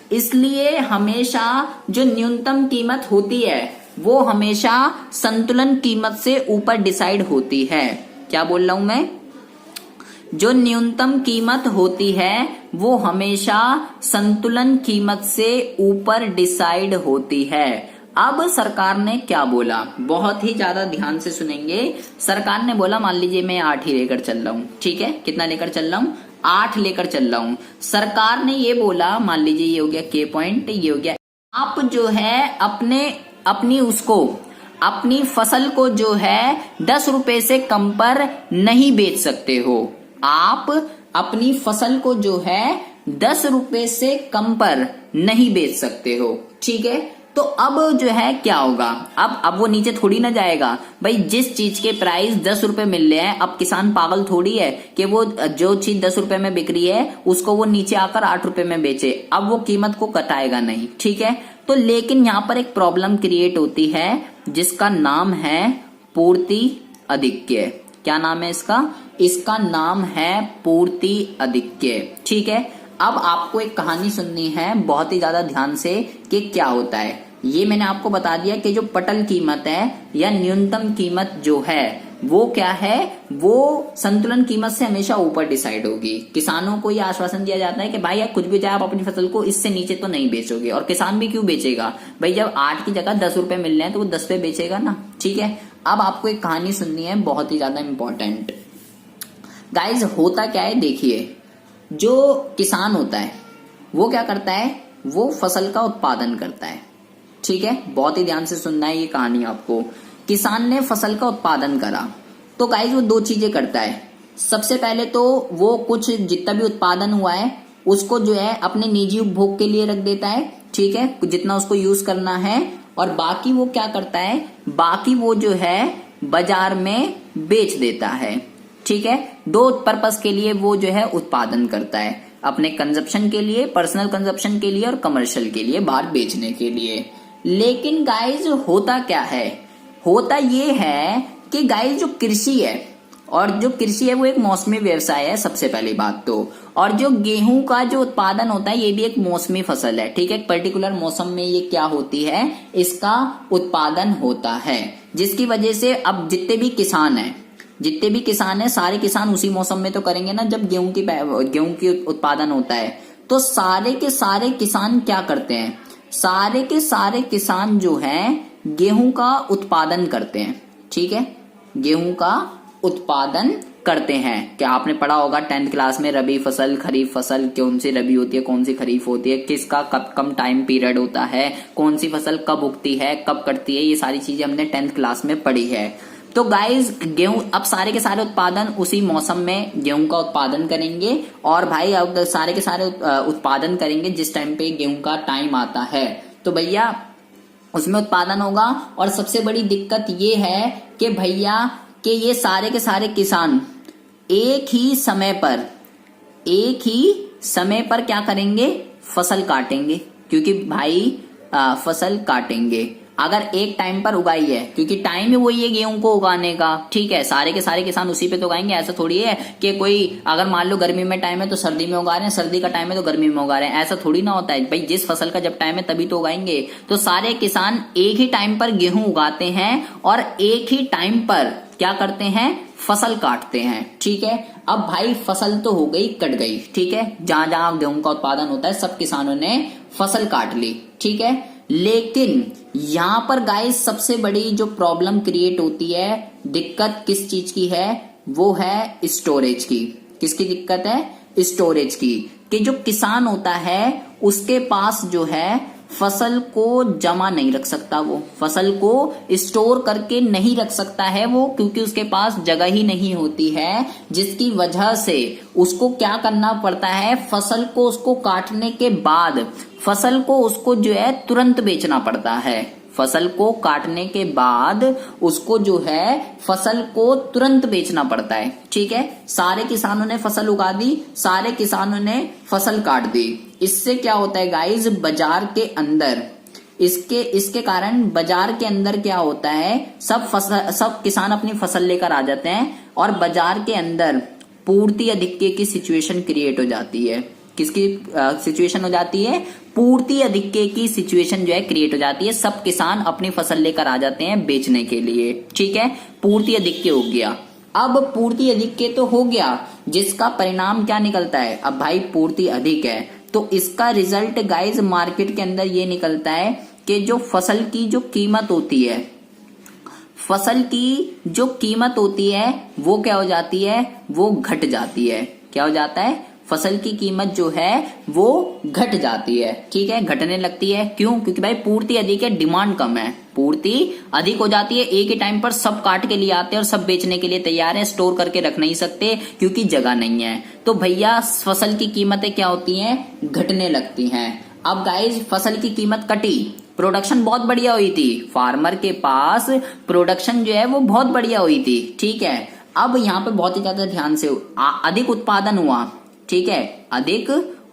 इसलिए हमेशा जो न्यूनतम कीमत होती है वो हमेशा संतुलन कीमत से ऊपर डिसाइड होती है। क्या बोल रहा हूं मैं, जो न्यूनतम कीमत होती है वो हमेशा संतुलन कीमत से ऊपर डिसाइड होती है। अब सरकार ने क्या बोला, बहुत ही ज्यादा ध्यान से सुनेंगे। सरकार ने बोला, मान लीजिए मैं 8 ही लेकर चल रहा हूं, ठीक है, कितना लेकर चल रहा हूं, 8 लेकर चल रहा हूं। सरकार ने ये बोला, मान लीजिए ये हो गया K पॉइंट, ये हो गया, आप जो है अपनी फसल को जो है 10 रुपए से कम पर नहीं बेच सकते हो, आप अपनी फसल को जो है 10 रुपए से कम पर नहीं बेच सकते हो, ठीक है। तो अब जो है क्या होगा, अब वो नीचे थोड़ी ना जाएगा भाई, जिस चीज के प्राइस 10 रुपए मिल रहे हैं, अब किसान पागल थोड़ी है कि वो जो चीज 10 रुपए में बिक रही है उसको वो नीचे आकर 8 रुपए में बेचे, अब वो कीमत को कटाएगा नहीं, ठीक है। तो लेकिन यहाँ पर एक प्रॉब्लम क्रिएट होती है जिसका नाम है पूर्ति अधिक्य। क्या नाम है इसका नाम है पूर्ति अधिक्य, ठीक है। अब आपको एक कहानी सुननी है बहुत ही ज्यादा ध्यान से कि क्या होता है। ये मैंने आपको बता दिया कि जो पटल कीमत है या न्यूनतम कीमत जो है वो क्या है, वो संतुलन कीमत से हमेशा ऊपर डिसाइड होगी। किसानों को ये आश्वासन दिया जाता है कि भाई कुछ भी जाए आप अपनी फसल को इससे नीचे तो नहीं बेचोगे, और किसान भी क्यों बेचेगा भाई, जब 8 की जगह 10 रुपए मिल रहे हैं तो वो 10 पे बेचेगा ना, ठीक है। अब आपको एक कहानी सुननी है बहुत ही ज्यादा इंपॉर्टेंट। गाइज होता क्या है, देखिए, जो किसान होता है वो क्या करता है, वो फसल का उत्पादन करता है, ठीक है, बहुत ही ध्यान से सुनना है ये कहानी आपको। किसान ने फसल का उत्पादन करा, तो गाइस वो दो चीजें करता है। सबसे पहले तो वो कुछ जितना भी उत्पादन हुआ है उसको जो है अपने निजी उपभोग के लिए रख देता है, ठीक है, जितना उसको यूज करना है, और बाकी वो क्या करता है, बाकी वो जो है बाजार में बेच देता है, ठीक है। दो पर्पस के लिए वो जो है उत्पादन करता है, अपने कंजप्शन के लिए, पर्सनल कंजप्शन के लिए और कमर्शियल के लिए, बाहर बेचने के लिए। लेकिन गाइस होता क्या है, होता ये है कि गाइस जो कृषि है, और जो कृषि है वो एक मौसमी व्यवसाय है सबसे पहली बात तो, और जो गेहूं का जो उत्पादन होता है ये भी एक मौसमी फसल है, ठीक है। एक पर्टिकुलर मौसम में ये क्या होती है, इसका उत्पादन होता है, जिसकी वजह से अब जितने भी किसान हैं सारे किसान उसी मौसम में तो करेंगे ना, जब गेहूं की उत्पादन होता है। तो सारे के सारे किसान क्या करते हैं, सारे के सारे किसान जो हैं गेहूं का उत्पादन करते हैं, ठीक है, गेहूं का उत्पादन करते हैं। क्या आपने पढ़ा होगा 10th क्लास में, रबी फसल, खरीफ फसल, कौन सी रबी होती है, कौन सी खरीफ होती है, किसका कब कम टाइम पीरियड होता है, कौन सी फसल कब उगती है, कब कटती है, ये सारी चीजें हमने 10th क्लास में पढ़ी है। तो गाइस गेहूं, अब सारे के सारे उत्पादन उसी मौसम में गेहूं का उत्पादन करेंगे, और भाई अब सारे के सारे उत्पादन करेंगे जिस टाइम पे गेहूं का टाइम आता है, तो भैया उसमें उत्पादन होगा। और सबसे बड़ी दिक्कत ये है कि भैया कि ये सारे के सारे किसान एक ही समय पर क्या करेंगे, फसल काटेंगे, क्योंकि भाई फसल काटेंगे अगर एक टाइम पर उगाई है, क्योंकि टाइम ही वही है गेहूं को उगाने का, ठीक है। सारे के सारे किसान उसी पे तो उगाएंगे, ऐसा थोड़ी है कि कोई अगर मान लो गर्मी में टाइम है तो सर्दी में उगा रहे हैं, सर्दी का टाइम है तो गर्मी में उगा रहे हैं, ऐसा थोड़ी ना होता है भाई। जिस फसल का जब टाइम है तभी तो उगाएंगे। तो सारे किसान एक ही टाइम पर गेहूं उगाते हैं और एक ही टाइम पर क्या करते हैं, फसल काटते हैं, ठीक है। अब भाई फसल तो हो गई, कट गई, ठीक है, जहां जहां गेहूं का उत्पादन होता है सब किसानों ने फसल काट ली, ठीक है। लेकिन यहां पर गाइस सबसे बड़ी जो प्रॉब्लम क्रिएट होती है, दिक्कत किस चीज की है, वो है स्टोरेज की। किसकी दिक्कत है, स्टोरेज की, कि जो किसान होता है उसके पास जो है फसल को जमा नहीं रख सकता, वो फसल को स्टोर करके नहीं रख सकता है वो, क्योंकि उसके पास जगह ही नहीं होती है, जिसकी वजह से उसको क्या करना पड़ता है, फसल को उसको काटने के बाद फसल को उसको जो है तुरंत बेचना पड़ता है। फसल को काटने के बाद उसको जो है फसल को तुरंत बेचना पड़ता है, ठीक है। सारे किसानों ने फसल उगा दी, सारे किसानों ने फसल काट दी। इससे क्या होता है गाइस, बाजार के अंदर इसके कारण बाजार के अंदर क्या होता है, सब किसान अपनी फसल लेकर आ जाते हैं और बाजार के अंदर पूर्ति अधिक्य की सिचुएशन क्रिएट हो जाती है। किसकी सिचुएशन हो जाती है, पूर्ति अधिक्य की सिचुएशन जो है क्रिएट हो जाती है। सब किसान अपनी फसल लेकर आ जाते हैं बेचने के लिए, ठीक है। पूर्ति अधिक्य हो गया। अब पूर्ति अधिक्य तो हो गया, जिसका परिणाम क्या निकलता है, अब भाई पूर्ति अधिक है तो इसका रिजल्ट गाइस मार्केट के अंदर ये निकलता है कि जो फसल की जो कीमत होती है, फसल की जो कीमत होती है वो क्या हो जाती है, वो घट जाती है। क्या हो जाता है, फसल की कीमत जो है वो घट जाती है, ठीक है, घटने लगती है। क्यों, क्योंकि भाई पूर्ति अधिक है, डिमांड कम है। पूर्ति अधिक हो जाती है, एक ही टाइम पर सब काट के लिए आते हैं और सब बेचने के लिए तैयार है, स्टोर करके रख नहीं सकते क्योंकि जगह नहीं है। तो भैया फसल की कीमतें क्या होती हैं, घटने लगती हैं। अब गाइस फसल की कीमत कटी, प्रोडक्शन बहुत बढ़िया हुई थी, फार्मर के पास प्रोडक्शन जो है वो बहुत बढ़िया हुई थी, ठीक है। अब यहाँ पे बहुत ही ज्यादा ध्यान से अधिक उत्पादन हुआ, ठीक है, अधिक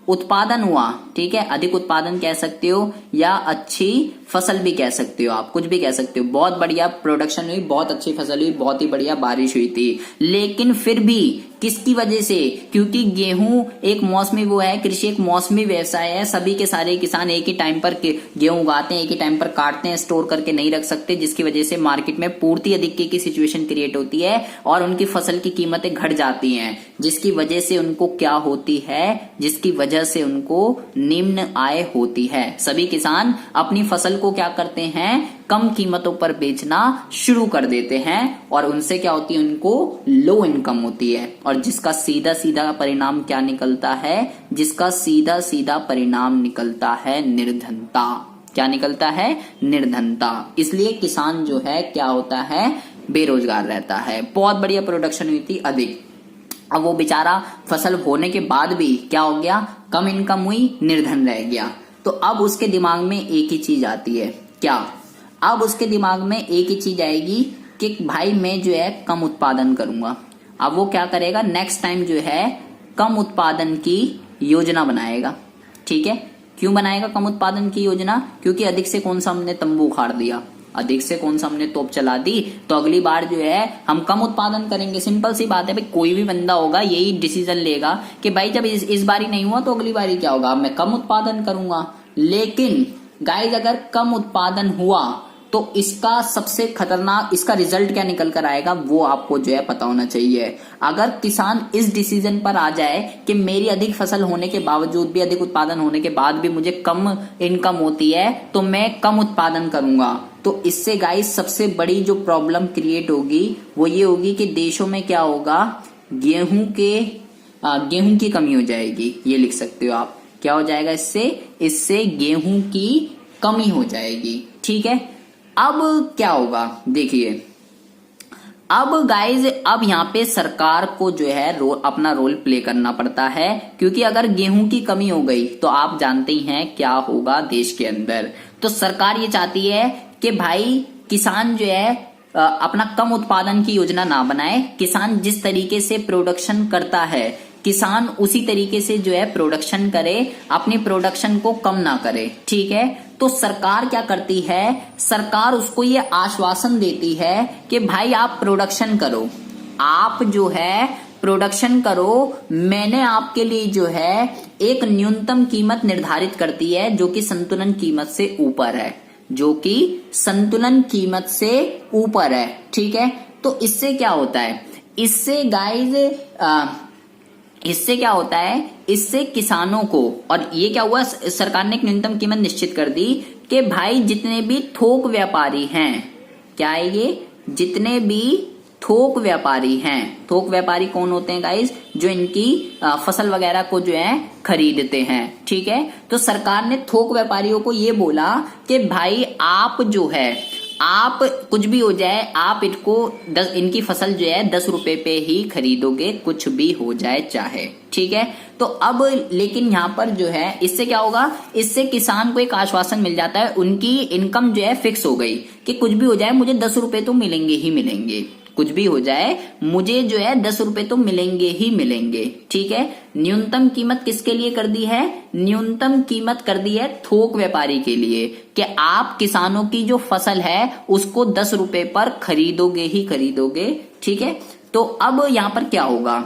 उत्पादन हुआ, ठीक है। अधिक उत्पादन कह सकते हो या अच्छी फसल भी कह सकते हो, आप कुछ भी कह सकते हो। बहुत बढ़िया प्रोडक्शन हुई, बहुत अच्छी फसल हुई, बहुत ही बढ़िया बारिश हुई थी। लेकिन फिर भी किसकी वजह से, क्योंकि गेहूं एक मौसमी वो है, कृषि एक मौसमी व्यवसाय है। सभी के सारे किसान एक ही टाइम पर गेहूं उगाते हैं, एक ही टाइम पर काटते हैं, स्टोर करके नहीं रख सकते, जिसकी वजह से मार्केट में पूर्ति अधिक्य की सिचुएशन क्रिएट होती है और उनकी फसल की कीमतें घट जाती हैं, जिसकी वजह से उनको क्या होती है, जिसकी वजह से उनको निम्न आय होती है। सभी किसान अपनी फसल को क्या करते हैं, कम कीमतों पर बेचना शुरू कर देते हैं और उनसे क्या होती है, उनको लो इनकम होती है। और जिसका सीधा सीधा परिणाम क्या निकलता है, जिसका सीधा सीधा परिणाम निकलता है निर्धनता, क्या निकलता है, निर्धनता। इसलिए किसान जो है क्या होता है, बेरोजगार रहता है। बहुत बढ़िया प्रोडक्शन हुई थी, अधिक। अब वो बेचारा फसल होने के बाद भी क्या हो गया, कम इनकम हुई, निर्धन रह गया। तो अब उसके दिमाग में एक ही चीज आती है, क्या, अब उसके दिमाग में एक ही चीज आएगी कि भाई मैं जो है कम उत्पादन करूंगा। अब वो क्या करेगा, नेक्स्ट टाइम जो है कम उत्पादन की योजना बनाएगा। ठीक है, क्यों बनाएगा कम उत्पादन की योजना, क्योंकि अधिक से कौन सा हमने तंबू उखाड़ दिया, अधिक से कौन सा हमने तोप चला दी, तो अगली बार जो है हम कम उत्पादन करेंगे। सिंपल सी बात है भाई, कोई भी बंदा होगा यही डिसीजन लेगा कि भाई जब इस बारी नहीं हुआ तो अगली बारी क्या होगा, मैं कम उत्पादन करूंगा। लेकिन गाइस अगर कम उत्पादन हुआ तो इसका सबसे खतरनाक, इसका रिजल्ट क्या निकल कर आएगा वो आपको जो है पता होना चाहिए। अगर किसान इस डिसीजन पर आ जाए कि मेरी अधिक फसल होने के बावजूद भी, अधिक उत्पादन होने के बाद भी मुझे कम इनकम होती है तो मैं कम उत्पादन करूंगा, तो इससे गाइस सबसे बड़ी जो प्रॉब्लम क्रिएट होगी वो ये होगी कि देशों में क्या होगा, गेहूं की कमी हो जाएगी। ये लिख सकते हो आप, क्या हो जाएगा, इससे गेहूं की कमी हो जाएगी। ठीक है, अब क्या होगा देखिए, अब गाइज अब यहाँ पे सरकार को जो है अपना रोल प्ले करना पड़ता है, क्योंकि अगर गेहूं की कमी हो गई तो आप जानते ही हैं क्या होगा देश के अंदर। तो सरकार ये चाहती है कि भाई किसान जो है अपना कम उत्पादन की योजना ना बनाए, किसान जिस तरीके से प्रोडक्शन करता है किसान उसी तरीके से जो है प्रोडक्शन करे, अपनी प्रोडक्शन को कम ना करे। ठीक है, तो सरकार क्या करती है, सरकार उसको ये आश्वासन देती है कि भाई आप प्रोडक्शन करो, आप जो है प्रोडक्शन करो, मैंने आपके लिए जो है एक न्यूनतम कीमत निर्धारित करती है जो कि संतुलन कीमत से ऊपर है, जो कि संतुलन कीमत से ऊपर है। ठीक है, तो इससे क्या होता है, इससे गाइज इससे क्या होता है, इससे किसानों को, और ये क्या हुआ, सरकार ने एक न्यूनतम कीमत निश्चित कर दी कि भाई जितने भी थोक व्यापारी हैं, क्या है ये, जितने भी थोक व्यापारी हैं, थोक व्यापारी कौन होते हैं गाइस, जो इनकी फसल वगैरह को जो है खरीदते हैं। ठीक है, तो सरकार ने थोक व्यापारियों को ये बोला कि भाई आप जो है, आप कुछ भी हो जाए आप इनकी फसल जो है 10 रुपए पे ही खरीदोगे, कुछ भी हो जाए चाहे। ठीक है, तो अब लेकिन यहाँ पर जो है इससे क्या होगा, इससे किसान को एक आश्वासन मिल जाता है, उनकी इनकम जो है फिक्स हो गई कि कुछ भी हो जाए मुझे 10 रुपए तो मिलेंगे ही मिलेंगे, कुछ भी हो जाए मुझे जो है 10 रुपए तो मिलेंगे ही मिलेंगे। ठीक है, न्यूनतम कीमत किसके लिए कर दी है, न्यूनतम कीमत कर दी है थोक व्यापारी के लिए कि आप किसानों की जो फसल है उसको 10 रुपए पर खरीदोगे ही खरीदोगे। ठीक है, तो अब यहाँ पर क्या होगा,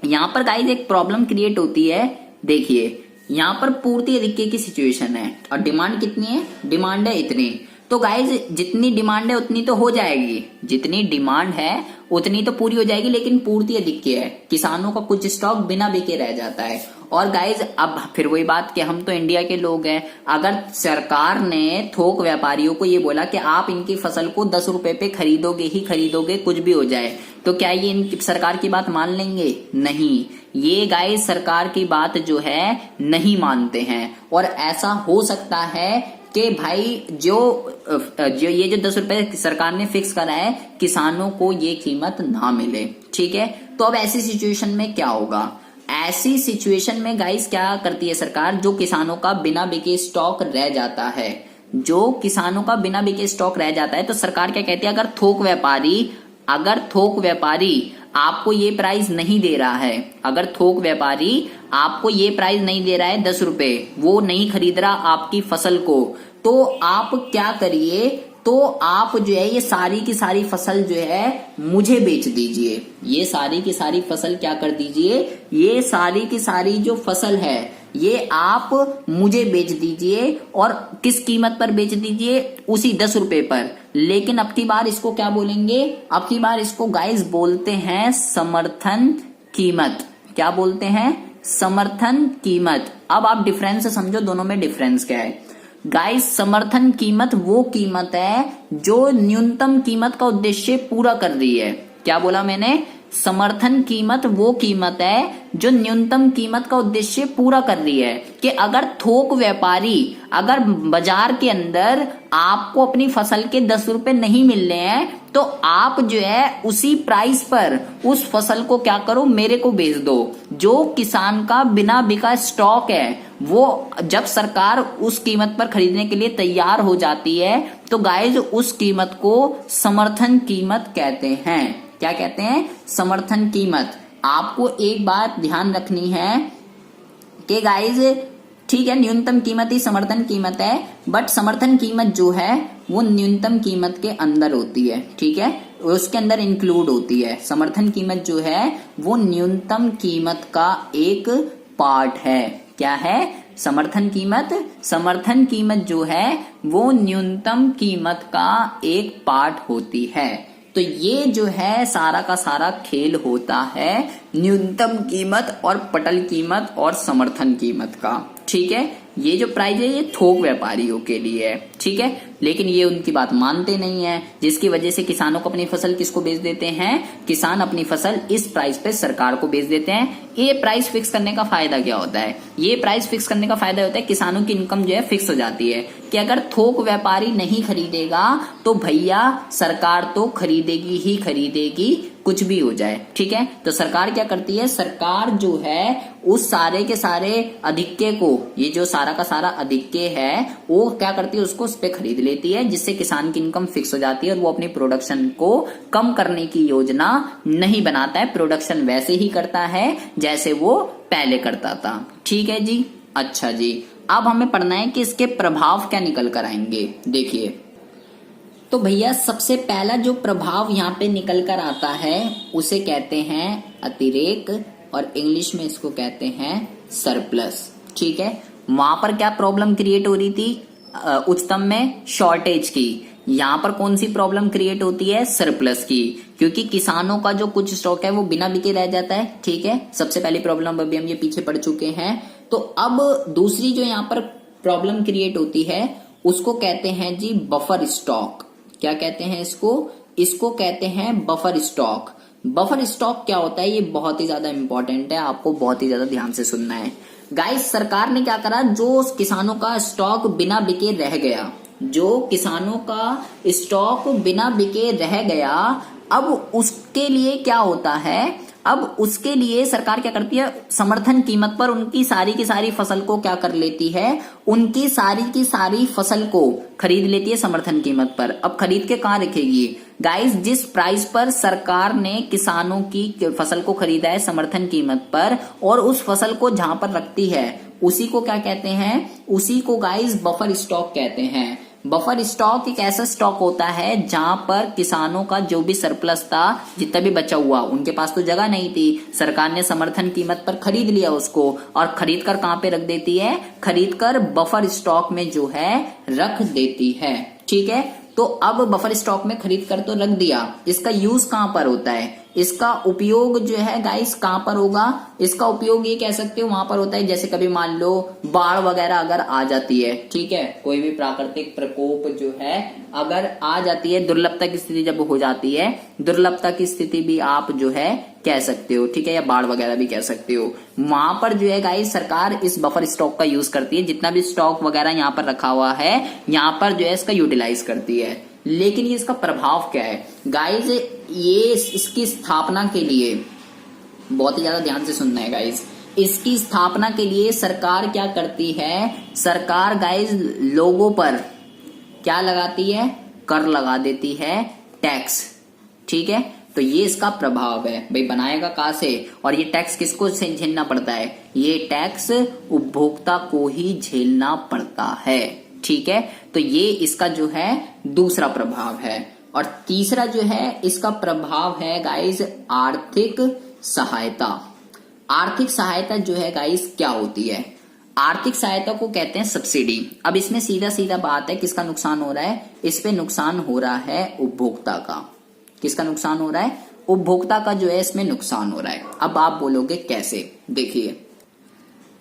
यहाँ पर गाइस एक प्रॉब्लम क्रिएट होती है। देखिए यहाँ पर पूर्ति अधिक की सिचुएशन है और डिमांड कितनी है, डिमांड है इतनी, तो गाइज जितनी डिमांड है उतनी तो हो जाएगी, जितनी डिमांड है उतनी तो पूरी हो जाएगी, लेकिन पूर्ति अधिक है, किसानों का कुछ स्टॉक बिना बिके रह जाता है। और गाइज अब फिर वही बात कि हम तो इंडिया के लोग हैं, अगर सरकार ने थोक व्यापारियों को ये बोला कि आप इनकी फसल को 10 रुपए पे खरीदोगे ही खरीदोगे, कुछ भी हो जाए, तो क्या ये इनकी सरकार की बात मान लेंगे, नहीं, ये गाइज सरकार की बात जो है नहीं मानते हैं। और ऐसा हो सकता है कि भाई जो ये जो 10 रुपए सरकार ने फिक्स करा है किसानों को ये कीमत ना मिले। ठीक है, तो अब ऐसी सिचुएशन में क्या होगा, ऐसी सिचुएशन में गाइस क्या करती है सरकार, जो किसानों का बिना बिके स्टॉक रह जाता है, जो किसानों का बिना बिके स्टॉक रह जाता है, तो सरकार क्या कहती है, अगर थोक व्यापारी आपको ये प्राइस नहीं दे रहा है, अगर थोक व्यापारी आपको ये प्राइस नहीं दे रहा है 10 रुपए, वो नहीं खरीद रहा आपकी फसल को, तो आप क्या करिए, तो आप जो है ये सारी की सारी फसल जो है मुझे बेच दीजिए, ये सारी की सारी फसल क्या कर दीजिए, ये सारी की सारी जो फसल है ये आप मुझे बेच दीजिए, और किस कीमत पर बेच दीजिए, उसी 10 रुपए पर। लेकिन अब की बार इसको क्या बोलेंगे, अब की बार इसको गाइस बोलते हैं समर्थन कीमत। क्या बोलते हैं, समर्थन कीमत। अब आप डिफरेंस समझो, दोनों में डिफरेंस क्या है गाइस। समर्थन कीमत वो कीमत है जो न्यूनतम कीमत का उद्देश्य पूरा कर रही है। क्या बोला मैंने, समर्थन कीमत वो कीमत है जो न्यूनतम कीमत का उद्देश्य पूरा कर रही है कि अगर थोक व्यापारी अगर बाजार के अंदर आपको अपनी फसल के 10 रुपए नहीं मिल रहे हैं तो आप जो है उसी प्राइस पर उस फसल को क्या करो, मेरे को बेच दो। जो किसान का बिना बिका स्टॉक है वो जब सरकार उस कीमत पर खरीदने के लिए तैयार हो जाती है तो गाइज उस कीमत को समर्थन कीमत कहते हैं। क्या कहते हैं? समर्थन कीमत। आपको एक बात ध्यान रखनी है कि गाइज ठीक है, न्यूनतम कीमत ही समर्थन कीमत है, बट समर्थन कीमत जो है वो न्यूनतम कीमत के अंदर होती है। ठीक है, उसके अंदर इंक्लूड होती है। समर्थन कीमत जो है वो न्यूनतम कीमत का एक पार्ट है। क्या है? समर्थन कीमत। समर्थन कीमत जो है वो न्यूनतम कीमत का एक पार्ट होती है। तो ये जो है सारा का सारा खेल होता है न्यूनतम कीमत और पटल कीमत और समर्थन कीमत का। ठीक है, ये जो प्राइस है ये थोक व्यापारियों के लिए है। ठीक है, लेकिन ये उनकी बात मानते नहीं है, जिसकी वजह से किसानों को अपनी फसल किसको बेच देते हैं? किसान अपनी फसल इस प्राइस पे सरकार को बेच देते हैं। ये प्राइस फिक्स करने का फायदा क्या होता है? ये प्राइस फिक्स करने का फायदा होता है किसानों की इनकम जो है फिक्स हो जाती है कि अगर थोक व्यापारी नहीं खरीदेगा तो भैया सरकार तो खरीदेगी ही खरीदेगी, कुछ भी हो जाए। ठीक है, तो सरकार क्या करती है? सरकार जो है उस सारे के सारे अधिक्य को, ये जो सारा का सारा अधिक्य है वो क्या करती है? उसको उस पे खरीद लेती है, जिससे किसान की इनकम फिक्स हो जाती है और वो अपनी प्रोडक्शन को कम करने की योजना नहीं बनाता है। प्रोडक्शन वैसे ही करता है जैसे वो पहले करता था। ठीक है जी। अच्छा जी, अब हमें पढ़ना है कि इसके प्रभाव क्या निकल कर आएंगे। देखिए, तो भैया सबसे पहला जो प्रभाव यहाँ पे निकल कर आता है उसे कहते हैं अतिरेक, और इंग्लिश में इसको कहते हैं सरप्लस। ठीक है, वहां पर क्या प्रॉब्लम क्रिएट हो रही थी? उच्चतम में शॉर्टेज की। यहाँ पर कौन सी प्रॉब्लम क्रिएट होती है? सरप्लस की, क्योंकि किसानों का जो कुछ स्टॉक है वो बिना बिके रह जाता है। ठीक है, सबसे पहली प्रॉब्लम अभी हम ये पीछे पढ़ चुके हैं। तो अब दूसरी जो यहाँ पर प्रॉब्लम क्रिएट होती है उसको कहते हैं जी बफर स्टॉक। क्या कहते हैं इसको? इसको कहते हैं बफर स्टॉक। बफर स्टॉक क्या होता है? ये बहुत ही ज्यादा इंपॉर्टेंट है, आपको बहुत ही ज्यादा ध्यान से सुनना है। गाइस, सरकार ने क्या करा? जो किसानों का स्टॉक बिना बिके रह गया, जो किसानों का स्टॉक बिना बिके रह गया, अब उसके लिए क्या होता है? अब उसके लिए सरकार क्या करती है? समर्थन कीमत पर उनकी सारी की सारी फसल को क्या कर लेती है? उनकी सारी की सारी फसल को खरीद लेती है समर्थन कीमत पर। अब खरीद के कहाँ रखेगी? गाइस, जिस प्राइस पर सरकार ने किसानों की फसल को खरीदा है समर्थन कीमत पर, और उस फसल को जहां पर रखती है उसी को क्या कहते हैं? उसी को गाइस बफर स्टॉक कहते हैं। बफर स्टॉक एक ऐसा स्टॉक होता है जहां पर किसानों का जो भी सरप्लस था, जितना भी बचा हुआ, उनके पास तो जगह नहीं थी, सरकार ने समर्थन कीमत पर खरीद लिया उसको, और खरीद कर कहां पे रख देती है? खरीद कर बफर स्टॉक में जो है रख देती है। ठीक है, तो अब बफर स्टॉक में खरीद कर तो रख दिया, इसका यूज कहां पर होता है? इसका उपयोग जो है गाइस कहां पर होगा? इसका उपयोग ये कह सकते हो वहां पर होता है जैसे कभी मान लो बाढ़ वगैरह अगर आ जाती है। ठीक है, कोई भी प्राकृतिक प्रकोप जो है अगर आ जाती है, दुर्लभता की स्थिति जब हो जाती है, दुर्लभता की स्थिति भी आप जो है कह सकते हो। ठीक है, या बाढ़ वगैरह भी कह सकते हो। वहां पर जो है गाइस सरकार इस बफर स्टॉक का यूज करती है, जितना भी स्टॉक वगैरह यहाँ पर रखा हुआ है यहाँ पर जो है इसका यूटिलाइज करती है। लेकिन ये इसका प्रभाव क्या है गाइस? ये इसकी स्थापना के लिए बहुत ही ज्यादा ध्यान से सुनना है गाइस। इसकी स्थापना के लिए सरकार क्या करती है? सरकार गाइस लोगों पर क्या लगाती है? कर लगा देती है, टैक्स। ठीक है, तो ये इसका प्रभाव है। भाई बनाएगा कहां से? और ये टैक्स किसको से झेलना पड़ता है? ये टैक्स उपभोक्ता को ही झेलना पड़ता है। ठीक है, तो ये इसका जो है दूसरा प्रभाव है। और तीसरा जो है इसका प्रभाव है गाइस आर्थिक सहायता। आर्थिक सहायता जो है गाइस क्या होती है? आर्थिक सहायता को कहते हैं सब्सिडी। अब इसमें सीधा सीधा बात है, किसका नुकसान हो रहा है? इस पे नुकसान हो रहा है उपभोक्ता का। किसका नुकसान हो रहा है? उपभोक्ता का जो है इसमें नुकसान हो रहा है। अब आप बोलोगे कैसे? देखिए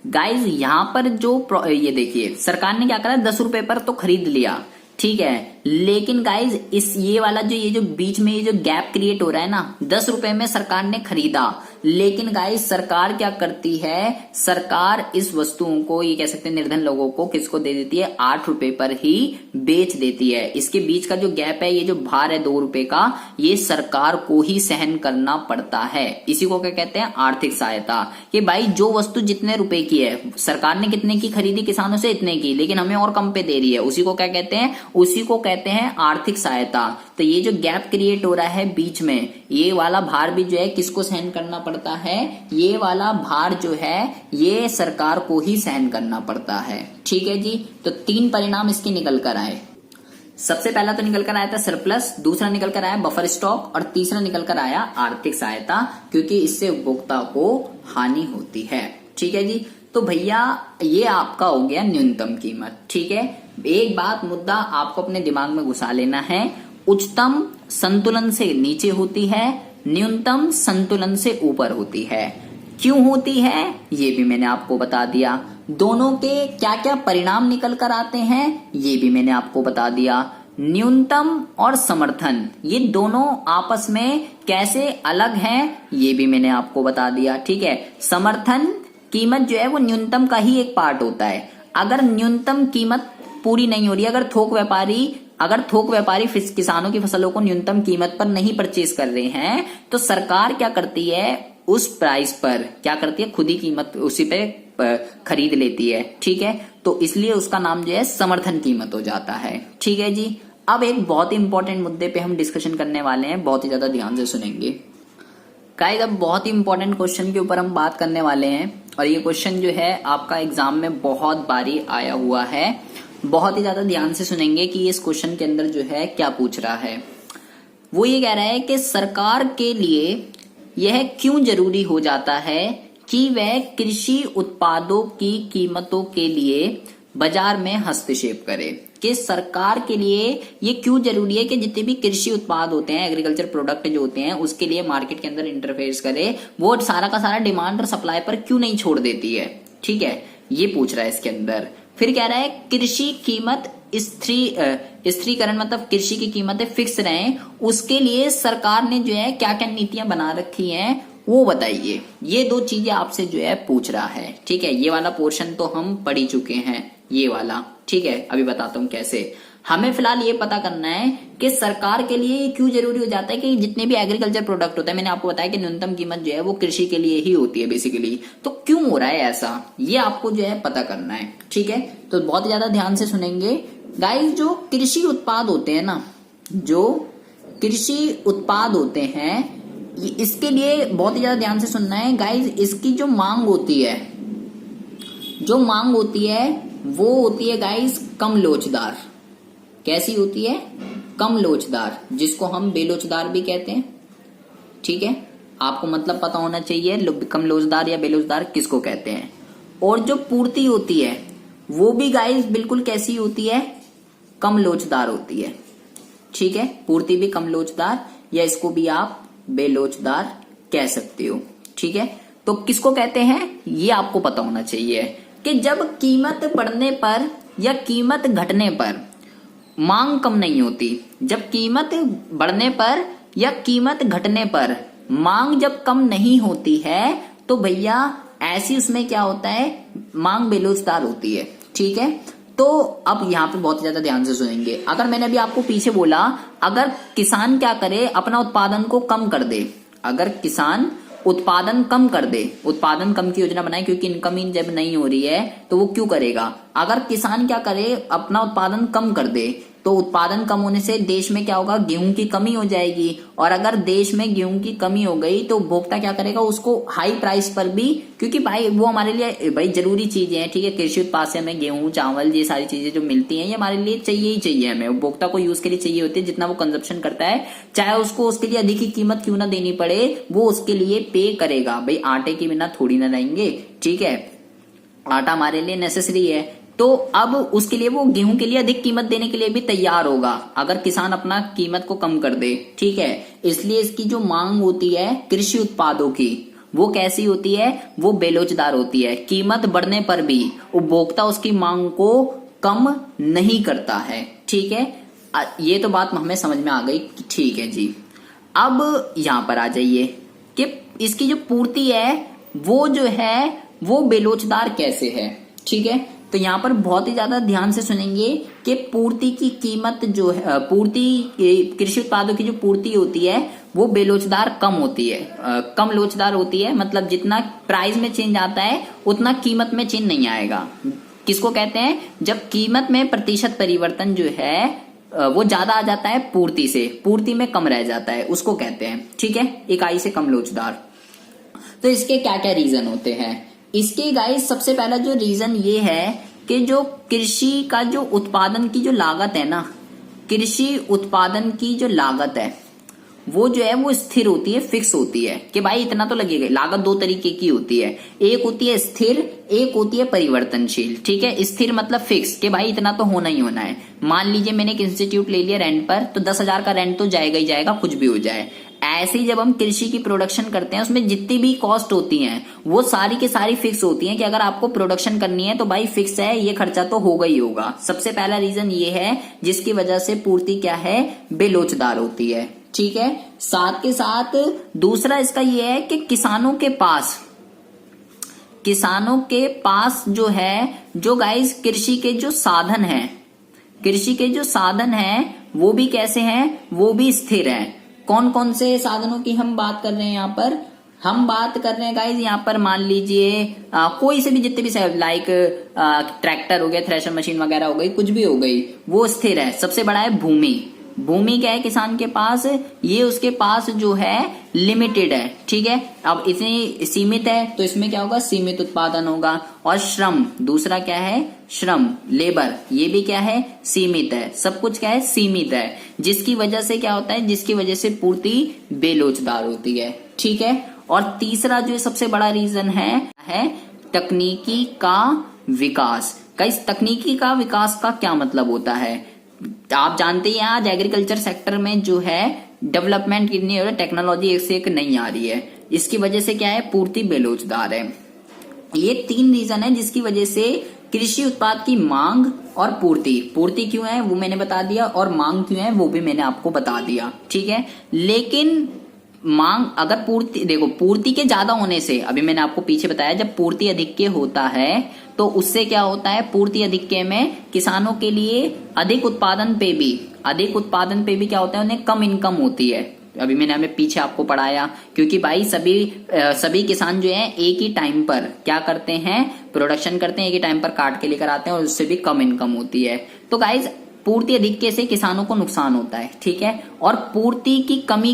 गाइज, यहां पर जो ये देखिए सरकार ने क्या करा? 10 रुपए पर तो खरीद लिया। ठीक है, लेकिन गाइज इस ये वाला जो बीच में ये जो गैप क्रिएट हो रहा है ना, 10 रुपए में सरकार ने खरीदा, लेकिन गाइज सरकार क्या करती है, सरकार इस वस्तुओं को, ये कह सकते हैं निर्धन लोगों को, किसको दे देती है, 8 रुपए पर ही बेच देती है। इसके बीच का जो गैप है, ये जो भार है 2 रुपए का, ये सरकार को ही सहन करना पड़ता है। इसी को क्या कहते हैं, आर्थिक सहायता। कि भाई जो वस्तु जितने रुपए की है, सरकार ने कितने की खरीदी किसानों से, इतने की, लेकिन हमें और कम पे दे रही है, उसी को क्या कहते हैं, उसी को कहते हैं आर्थिक सहायता। तो ये जो गैप क्रिएट हो रहा है बीच में, ये वाला भार भी जो है किसको सहन करना पड़ता है, ये वाला भार जो है ये सरकार को ही सहन करना पड़ता है। ठीक है जी। तो 3 परिणाम इसके निकल कर आए। सबसे पहला तो निकल कर आया था सरप्लस, दूसरा निकल कर आया बफर स्टॉक, और तीसरा निकल कर आया आर्थिक सहायता, क्योंकि इससे उपभोक्ता को हानि होती है। ठीक है जी। तो भैया ये आपका हो गया न्यूनतम कीमत। ठीक है। एक बात मुद्दा आपको अपने दिमाग में घुसा लेना है, उच्चतम संतुलन से नीचे होती है, न्यूनतम संतुलन से ऊपर होती है। क्यों होती है ये भी मैंने आपको बता दिया। दोनों के क्या क्या परिणाम निकल कर आते हैं ये भी मैंने आपको बता दिया। न्यूनतम और समर्थन ये दोनों आपस में कैसे अलग हैं ये भी मैंने आपको बता दिया। ठीक है। समर्थन कीमत जो है वो न्यूनतम का ही एक पार्ट होता है। अगर न्यूनतम कीमत पूरी नहीं हो रही, अगर थोक व्यापारी किसानों की फसलों को न्यूनतम कीमत पर नहीं परचेज कर रहे हैं, तो सरकार क्या करती है, उस प्राइस पर क्या करती है, खुद ही कीमत उसी पे खरीद लेती है। ठीक है। तो इसलिए उसका नाम जो है समर्थन कीमत हो जाता है। ठीक है जी। अब एक बहुत ही इंपॉर्टेंट मुद्दे पे हम डिस्कशन करने वाले हैं, बहुत ही ज्यादा ध्यान से सुनेंगे गाइस। अब बहुत ही इंपॉर्टेंट क्वेश्चन के ऊपर हम बात करने वाले हैं, और ये क्वेश्चन जो है आपका एग्जाम में बहुत बारी आया हुआ है। बहुत ही ज्यादा ध्यान से सुनेंगे कि इस क्वेश्चन के अंदर जो है क्या पूछ रहा है। वो ये कह रहा है कि सरकार के लिए यह क्यों जरूरी हो जाता है कि वह कृषि उत्पादों की कीमतों के लिए बाजार में हस्तक्षेप करे। कि सरकार के लिए ये क्यों जरूरी है कि जितने भी कृषि उत्पाद होते हैं, एग्रीकल्चर प्रोडक्ट जो होते हैं, उसके लिए मार्केट के अंदर इंटरफेस करे, वो सारा का सारा डिमांड और सप्लाई पर क्यों नहीं छोड़ देती है। ठीक है। ये पूछ रहा है इसके अंदर। फिर कह रहा है कृषि कीमत स्थिरीकरण, मतलब कृषि की कीमतें फिक्स रहें, उसके लिए सरकार ने जो है क्या क्या नीतियां बना रखी हैं वो बताइए। ये 2 चीजें आपसे जो है पूछ रहा है। ठीक है। ये वाला पोर्शन तो हम पढ़ ही चुके हैं, ये वाला। ठीक है। अभी बताता हूं कैसे। हमें फिलहाल ये पता करना है कि सरकार के लिए क्यों जरूरी हो जाता है कि जितने भी एग्रीकल्चर प्रोडक्ट होते हैं, मैंने आपको बताया कि न्यूनतम कीमत जो है वो कृषि के लिए ही होती है बेसिकली। तो क्यों हो रहा है ऐसा, ये आपको जो है पता करना है। ठीक है। तो बहुत ज्यादा ध्यान से सुनेंगे गाइस। जो कृषि उत्पाद होते हैं ना, जो कृषि उत्पाद होते हैं, इसके लिए बहुत ही ज्यादा ध्यान से सुनना है गाइस। इसकी जो मांग होती है, वो होती है गाइस कम लोचदार। कैसी होती है, कम लोचदार, जिसको हम बेलोचदार भी कहते हैं। ठीक है। आपको मतलब पता होना चाहिए कम लोचदार या बेलोचदार किसको कहते हैं। और जो पूर्ति होती है वो भी गाइस बिल्कुल कैसी होती है, कम लोचदार होती है। ठीक है। पूर्ति भी कम लोचदार, या इसको भी आप बेलोचदार कह सकते हो। ठीक है। तो किसको कहते हैं ये आपको पता होना चाहिए कि जब कीमत बढ़ने पर या कीमत घटने पर मांग कम नहीं होती, जब कीमत बढ़ने पर या कीमत घटने पर मांग जब कम नहीं होती है, तो भैया ऐसी उसमें क्या होता है, मांग बेलोचदार होती है। ठीक है। तो अब यहाँ पे बहुत ज्यादा ध्यान से सुनेंगे। अगर मैंने अभी आपको पीछे बोला, अगर किसान क्या करे, अपना उत्पादन को कम कर दे, अगर किसान उत्पादन कम कर दे, उत्पादन कम की योजना बनाए, क्योंकि इनकम ही जब नहीं हो रही है तो वो क्यों करेगा। अगर किसान क्या करे, अपना उत्पादन कम कर दे, तो उत्पादन कम होने से देश में क्या होगा, गेहूं की कमी हो जाएगी। और अगर देश में गेहूं की कमी हो गई तो उपभोक्ता क्या करेगा, उसको हाई प्राइस पर भी, क्योंकि भाई वो हमारे लिए भाई जरूरी चीजें हैं। ठीक है। कृषि उत्पाद से हमें गेहूं, चावल, ये सारी चीजें जो मिलती हैं ये हमारे लिए चाहिए ही चाहिए, हमें उपभोक्ता को यूज के लिए चाहिए होती है। जितना वो कंजप्शन करता है, चाहे उसको उसके लिए अधिक ही कीमत क्यों ना देनी पड़े, वो उसके लिए पे करेगा। भाई आटे के बिना थोड़ी ना रहेंगे। ठीक है। आटा हमारे लिए नेसेसरी है, तो अब उसके लिए वो गेहूं के लिए अधिक कीमत देने के लिए भी तैयार होगा अगर किसान अपना कीमत को कम कर दे। ठीक है। इसलिए इसकी जो मांग होती है कृषि उत्पादों की, वो कैसी होती है, वो बेलोचदार होती है। कीमत बढ़ने पर भी उपभोक्ता उसकी मांग को कम नहीं करता है। ठीक है। ये तो बात हमें समझ में आ गई कि ठीक है जी। अब यहां पर आ जाइए कि इसकी जो पूर्ति है वो जो है वो बेलोचदार कैसे है। ठीक है, तो यहाँ पर बहुत ही ज्यादा ध्यान से सुनेंगे कि पूर्ति की कीमत जो है, पूर्ति कृषि उत्पादों की जो पूर्ति होती है वो बेलोचदार कम होती है, कम लोचदार होती है। मतलब जितना प्राइस में चेंज आता है उतना कीमत में चेंज नहीं आएगा। किसको कहते हैं? जब कीमत में प्रतिशत परिवर्तन जो है वो ज्यादा आ जाता है पूर्ति से, पूर्ति में कम रह जाता है, उसको कहते हैं। ठीक है, इकाई से कम लोचदार। तो इसके क्या क्या रीजन होते हैं? इसके गाइस सबसे पहला जो रीजन ये है कि जो कृषि का जो उत्पादन की जो लागत है ना, कृषि उत्पादन की जो लागत है वो जो है वो स्थिर होती है, फिक्स होती है कि भाई इतना तो लगेगा। लागत दो तरीके की होती है, एक होती है स्थिर, एक होती है परिवर्तनशील। ठीक है, स्थिर मतलब फिक्स कि भाई इतना तो होना ही होना है। मान लीजिए मैंने एक इंस्टीट्यूट ले लिया रेंट पर, तो 10,000 का रेंट तो जाएगा ही जाएगा, कुछ भी हो जाए। ऐसे ही जब हम कृषि की प्रोडक्शन करते हैं उसमें जितनी भी कॉस्ट होती हैं वो सारी की सारी फिक्स होती हैं कि अगर आपको प्रोडक्शन करनी है तो भाई फिक्स है, ये खर्चा तो होगा ही होगा। सबसे पहला रीजन ये है जिसकी वजह से पूर्ति क्या है, बेलोचदार होती है। ठीक है, साथ के साथ दूसरा इसका ये है कि किसानों के पास जो है, जो गाइस कृषि के जो साधन है, कृषि के जो साधन है वो भी कैसे हैं, वो भी स्थिर हैं। कौन कौन से साधनों की हम बात कर रहे हैं यहाँ पर? हम बात कर रहे हैं गाइज यहाँ पर मान लीजिए कोई से भी, जितने भी लाइक ट्रैक्टर हो गया, थ्रेशर मशीन वगैरह हो गई, कुछ भी हो गई, वो स्थिर है। सबसे बड़ा है भूमि। भूमि क्या है किसान के पास? ये उसके पास जो है लिमिटेड है। ठीक है, अब इतनी सीमित है तो इसमें क्या होगा, सीमित उत्पादन होगा। और श्रम, दूसरा क्या है, श्रम, लेबर, ये भी क्या है, सीमित है। सब कुछ क्या है, सीमित है, जिसकी वजह से क्या होता है, जिसकी वजह से पूर्ति बेलोचदार होती है। ठीक है, और तीसरा जो सबसे बड़ा रीजन है तकनीकी का विकास। इस तकनीकी का विकास का क्या मतलब होता है? आप जानते हैं आज एग्रीकल्चर सेक्टर में जो है डेवलपमेंट कितनी हो रही है, टेक्नोलॉजी एक से एक नहीं आ रही है। इसकी वजह से क्या है, पूर्ति बेलोचदार है। ये तीन रीजन है जिसकी वजह से कृषि उत्पाद की मांग और पूर्ति क्यों है वो मैंने बता दिया, और मांग क्यों है वो भी मैंने आपको बता दिया। ठीक है, लेकिन मांग अगर पूर्ति के ज्यादा होने से, अभी मैंने आपको पीछे बताया जब पूर्ति अधिक होता है तो उससे क्या होता है, पूर्ति अधिक में किसानों के लिए अधिक उत्पादन पे भी क्या होता है, उन्हें कम इनकम होती है। अभी मैंने हमें पीछे आपको पढ़ाया, क्योंकि भाई सभी किसान जो हैं एक ही टाइम पर क्या करते हैं, प्रोडक्शन करते हैं, एक ही टाइम पर काट के लेकर आते हैं और उससे भी कम इनकम होती है। तो गाइज पूर्ति अधिक से किसानों को नुकसान होता है। ठीक है, और पूर्ति की कमी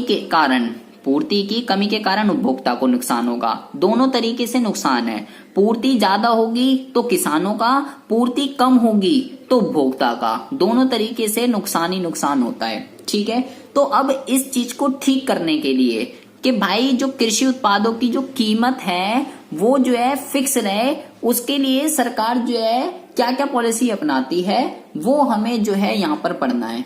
के कारण उपभोक्ता को नुकसान होगा। दोनों तरीके से नुकसान है। पूर्ति ज्यादा होगी तो किसानों का, पूर्ति कम होगी तो उपभोक्ता का, दोनों तरीके से नुकसान ही नुकसान होता है। ठीक है, तो अब इस चीज को ठीक करने के लिए कि भाई जो कृषि उत्पादों की जो कीमत है वो जो है फिक्स रहे, उसके लिए सरकार जो है क्या क्या पॉलिसी अपनाती है वो हमें जो है यहाँ पर पढ़ना है।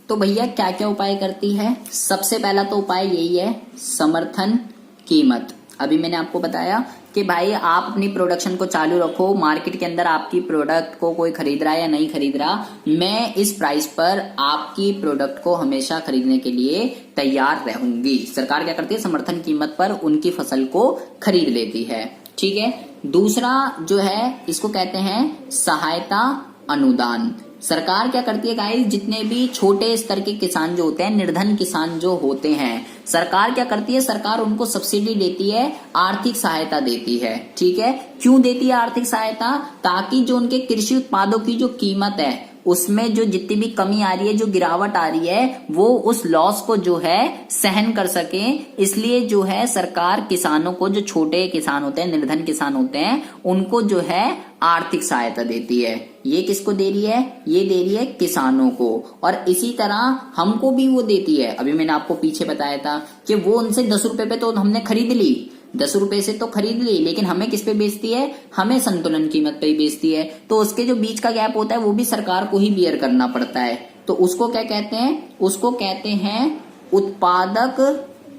तो भैया क्या क्या उपाय करती है? सबसे पहला तो उपाय यही है, समर्थन कीमत। अभी मैंने आपको बताया कि भाई आप अपनी प्रोडक्शन को चालू रखो, मार्केट के अंदर आपकी प्रोडक्ट को कोई खरीद रहा है या नहीं खरीद रहा, मैं इस प्राइस पर आपकी प्रोडक्ट को हमेशा खरीदने के लिए तैयार रहूंगी। सरकार क्या करती है, समर्थन कीमत पर उनकी फसल को खरीद लेती है। ठीक है, दूसरा जो है इसको कहते हैं सहायता अनुदान। सरकार क्या करती है गाइस, जितने भी छोटे स्तर के किसान जो होते हैं, निर्धन किसान जो होते हैं, सरकार क्या करती है, सरकार उनको सब्सिडी देती है, आर्थिक सहायता देती है। ठीक है, क्यों देती है आर्थिक सहायता? ताकि जो उनके कृषि उत्पादों की जो कीमत है उसमें जो जितनी भी कमी आ रही है, जो गिरावट आ रही है, वो उस लॉस को जो है सहन कर सके। इसलिए जो है सरकार किसानों को, जो छोटे किसान होते हैं, निर्धन किसान होते हैं, उनको जो है आर्थिक सहायता देती है। ये किसको दे रही है? ये दे रही है किसानों को, और इसी तरह हमको भी वो देती है। अभी मैंने आपको पीछे बताया था कि वो उनसे 10 रुपए पे तो हमने खरीद ली, 10 रुपए से तो खरीद ली, लेकिन हमें किस पे बेचती है, हमें संतुलन कीमत पे ही बेचती है। तो उसके जो बीच का गैप होता है वो भी सरकार को ही बियर करना पड़ता है। तो उसको क्या कहते हैं? उसको कहते हैं उत्पादक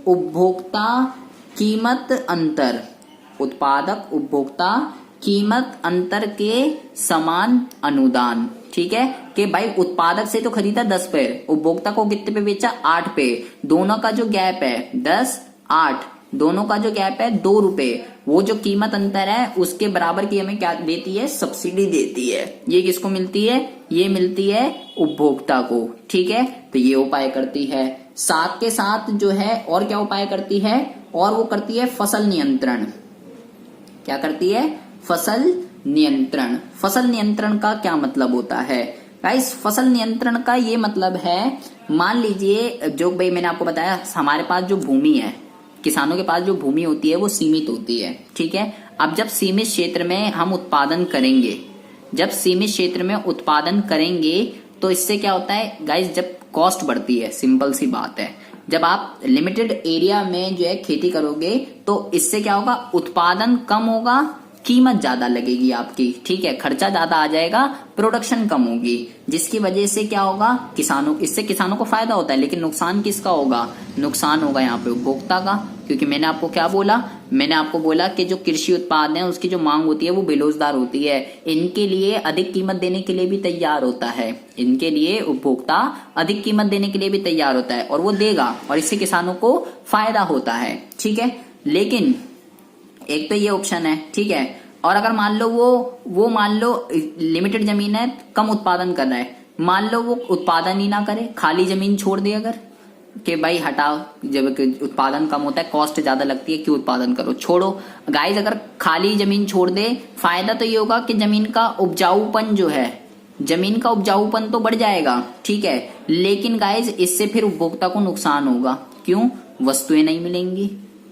उपभोक्ता कीमत अंतर। उत्पादक उपभोक्ता कीमत अंतर के समान अनुदान। ठीक है, कि भाई उत्पादक से तो खरीदा 10 पे, उपभोक्ता को कितने पे बेचा 8 पे, दोनों का जो गैप है 10 8, दोनों का जो गैप है 2 रुपए, वो जो कीमत अंतर है उसके बराबर की हमें क्या देती है, सब्सिडी देती है। ये किसको मिलती है, ये मिलती है उपभोक्ता को। ठीक है, तो ये उपाय करती है। साथ के साथ जो है और क्या उपाय करती है, और वो करती है फसल नियंत्रण। क्या करती है, फसल नियंत्रण। फसल नियंत्रण का क्या मतलब होता है गाइस, फसल नियंत्रण का ये मतलब है, मान लीजिए जो भाई मैंने आपको बताया हमारे पास जो भूमि है, किसानों के पास जो भूमि होती है वो सीमित होती है। ठीक है, अब जब सीमित क्षेत्र में हम उत्पादन करेंगे, जब सीमित क्षेत्र में उत्पादन करेंगे तो इससे क्या होता है गाइस, जब कॉस्ट बढ़ती है, सिंपल सी बात है, जब आप लिमिटेड एरिया में जो है खेती करोगे तो इससे क्या होगा, उत्पादन कम होगा, कीमत ज्यादा लगेगी आपकी। ठीक है, खर्चा ज्यादा आ जाएगा, प्रोडक्शन कम होगी, जिसकी वजह से क्या होगा, किसानों, इससे किसानों को फायदा होता है, लेकिन नुकसान किसका होगा, नुकसान होगा यहाँ पे उपभोक्ता का। क्योंकि मैंने आपको क्या बोला, मैंने आपको बोला कि जो कृषि उत्पाद है उसकी जो मांग होती है वो बेरोजगार होती है, इनके लिए अधिक कीमत देने के लिए भी तैयार होता है, इनके लिए उपभोक्ता अधिक कीमत देने के लिए भी तैयार होता है और वो देगा, और इससे किसानों को फायदा होता है। ठीक है, लेकिन एक तो ये ऑप्शन है। ठीक है, और अगर मान लो वो मान लो लिमिटेड जमीन है, कम उत्पादन कर रहा है, मान लो वो उत्पादन ही ना करे, खाली जमीन छोड़ दे, अगर कि भाई हटाओ, जब उत्पादन कम होता है, कॉस्ट ज्यादा लगती है, क्यों उत्पादन करो, छोड़ो। गाइस अगर खाली जमीन छोड़ दे, फायदा तो ये होगा कि जमीन का उपजाऊपन जो है, जमीन का उपजाऊपन तो बढ़ जाएगा। ठीक है, लेकिन गाइस इससे फिर उपभोक्ता को नुकसान होगा। क्यों, वस्तुएं नहीं मिलेंगी,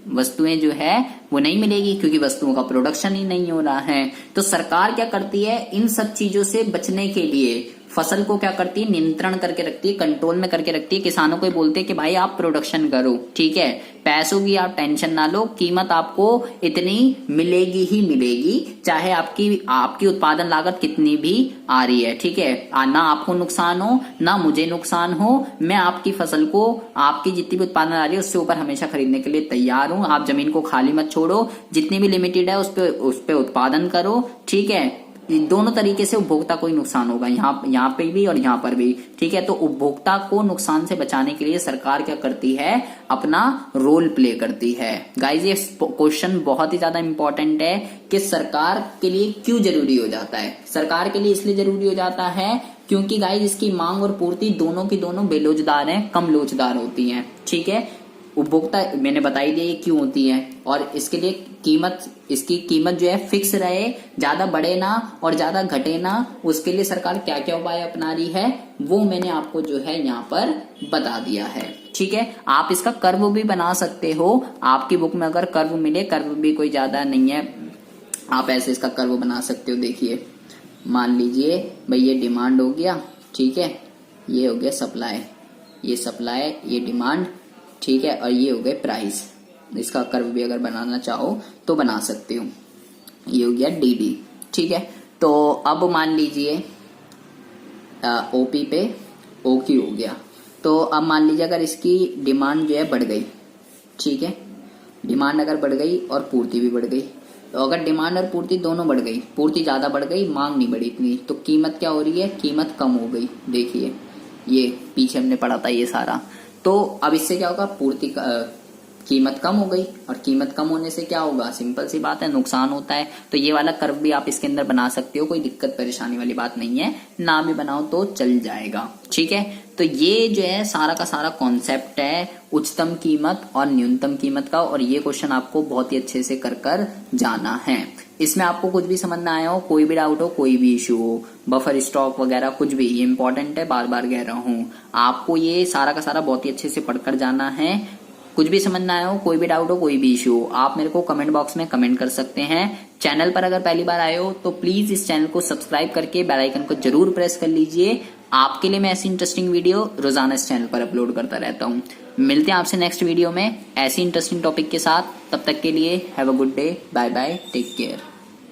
वस्तुएं जो है वो नहीं मिलेगी, क्योंकि वस्तुओं का प्रोडक्शन ही नहीं हो रहा है। तो सरकार क्या करती है, इन सब चीजों से बचने के लिए फसल को क्या करती है, नियंत्रण करके रखती है, कंट्रोल में करके रखती है। किसानों को बोलते हैं कि भाई आप प्रोडक्शन करो, ठीक है, पैसों की आप टेंशन ना लो, कीमत आपको इतनी मिलेगी ही मिलेगी, चाहे आपकी उत्पादन लागत कितनी भी आ रही है। ठीक है, ना आपको नुकसान हो ना मुझे नुकसान हो, मैं आपकी फसल को, आपकी जितनी भी उत्पादन आ रही है उससे ऊपर हमेशा खरीदने के लिए तैयार हूं। आप जमीन को खाली मत छोड़ो, जितनी भी लिमिटेड है उस पे उत्पादन करो। ठीक है, दोनों तरीके से उपभोक्ता को ही नुकसान होगा, यहाँ पे भी और यहाँ पर भी। ठीक है, तो उपभोक्ता को नुकसान से बचाने के लिए सरकार क्या करती है, अपना रोल प्ले करती है। गाइस ये क्वेश्चन बहुत ही ज्यादा इंपॉर्टेंट है कि सरकार के लिए क्यों जरूरी हो जाता है। सरकार के लिए इसलिए जरूरी हो जाता है क्योंकि गाइस इसकी मांग और पूर्ति दोनों की दोनों बेलोजदार हैं, कम लोचदार होती हैं। ठीक है, उपभोक्ता मैंने बताई दिया ये क्यों होती है, और इसके लिए इसकी कीमत जो है फिक्स रहे, ज्यादा बढ़े ना और ज्यादा घटे ना, उसके लिए सरकार क्या क्या उपाय अपना रही है वो मैंने आपको जो है यहाँ पर बता दिया है। ठीक है, आप इसका कर्व भी बना सकते हो, आपकी बुक में अगर कर्व मिले, कर्व भी कोई ज्यादा नहीं है, आप ऐसे इसका कर्व बना सकते हो। देखिए, मान लीजिए भाई ये डिमांड हो गया, ठीक है, ये हो गया सप्लाई, ये सप्लाई, ये डिमांड, ठीक है, और ये हो गए प्राइस। इसका कर्व भी अगर बनाना चाहो तो बना सकते हो। ये हो गया DD। ठीक है, तो अब मान लीजिए OP पे OQ हो गया, तो अब मान लीजिए अगर इसकी डिमांड जो है बढ़ गई, ठीक है, डिमांड अगर बढ़ गई और पूर्ति भी बढ़ गई, तो अगर डिमांड और पूर्ति दोनों बढ़ गई, पूर्ति ज्यादा बढ़ गई, मांग नहीं बढ़ी इतनी, तो कीमत क्या हो रही है, कीमत कम हो गई। देखिए ये पीछे हमने पढ़ा था ये सारा, तो अब इससे क्या होगा, कीमत कम हो गई, और कीमत कम होने से क्या होगा, सिंपल सी बात है, नुकसान होता है। तो ये वाला कर्व भी आप इसके अंदर बना सकते हो, कोई दिक्कत परेशानी वाली बात नहीं है, ना भी बनाओ तो चल जाएगा। ठीक है, तो ये जो है सारा का सारा कॉन्सेप्ट है उच्चतम कीमत और न्यूनतम कीमत का, और ये क्वेश्चन आपको बहुत ही अच्छे से कर जाना है। इसमें आपको कुछ भी समझ ना आया हो, कोई भी डाउट हो, कोई भी इश्यू हो, बफर स्टॉक वगैरह कुछ भी, ये इंपॉर्टेंट है, बार बार कह रहा हूं, आपको ये सारा का सारा बहुत ही अच्छे से पढ़कर जाना है। कुछ भी समझ ना आया हो, कोई भी डाउट हो, कोई भी इश्यू हो, आप मेरे को कमेंट बॉक्स में कमेंट कर सकते हैं। चैनल पर अगर पहली बार आए हो तो प्लीज इस चैनल को सब्सक्राइब करके बेल आइकन को जरूर प्रेस कर लीजिए। आपके लिए मैं ऐसी इंटरेस्टिंग वीडियो रोजाना इस चैनल पर अपलोड करता रहता हूँ। मिलते हैं आपसे नेक्स्ट वीडियो में ऐसी इंटरेस्टिंग टॉपिक के साथ, तब तक के लिए have a good day, bye bye, take care.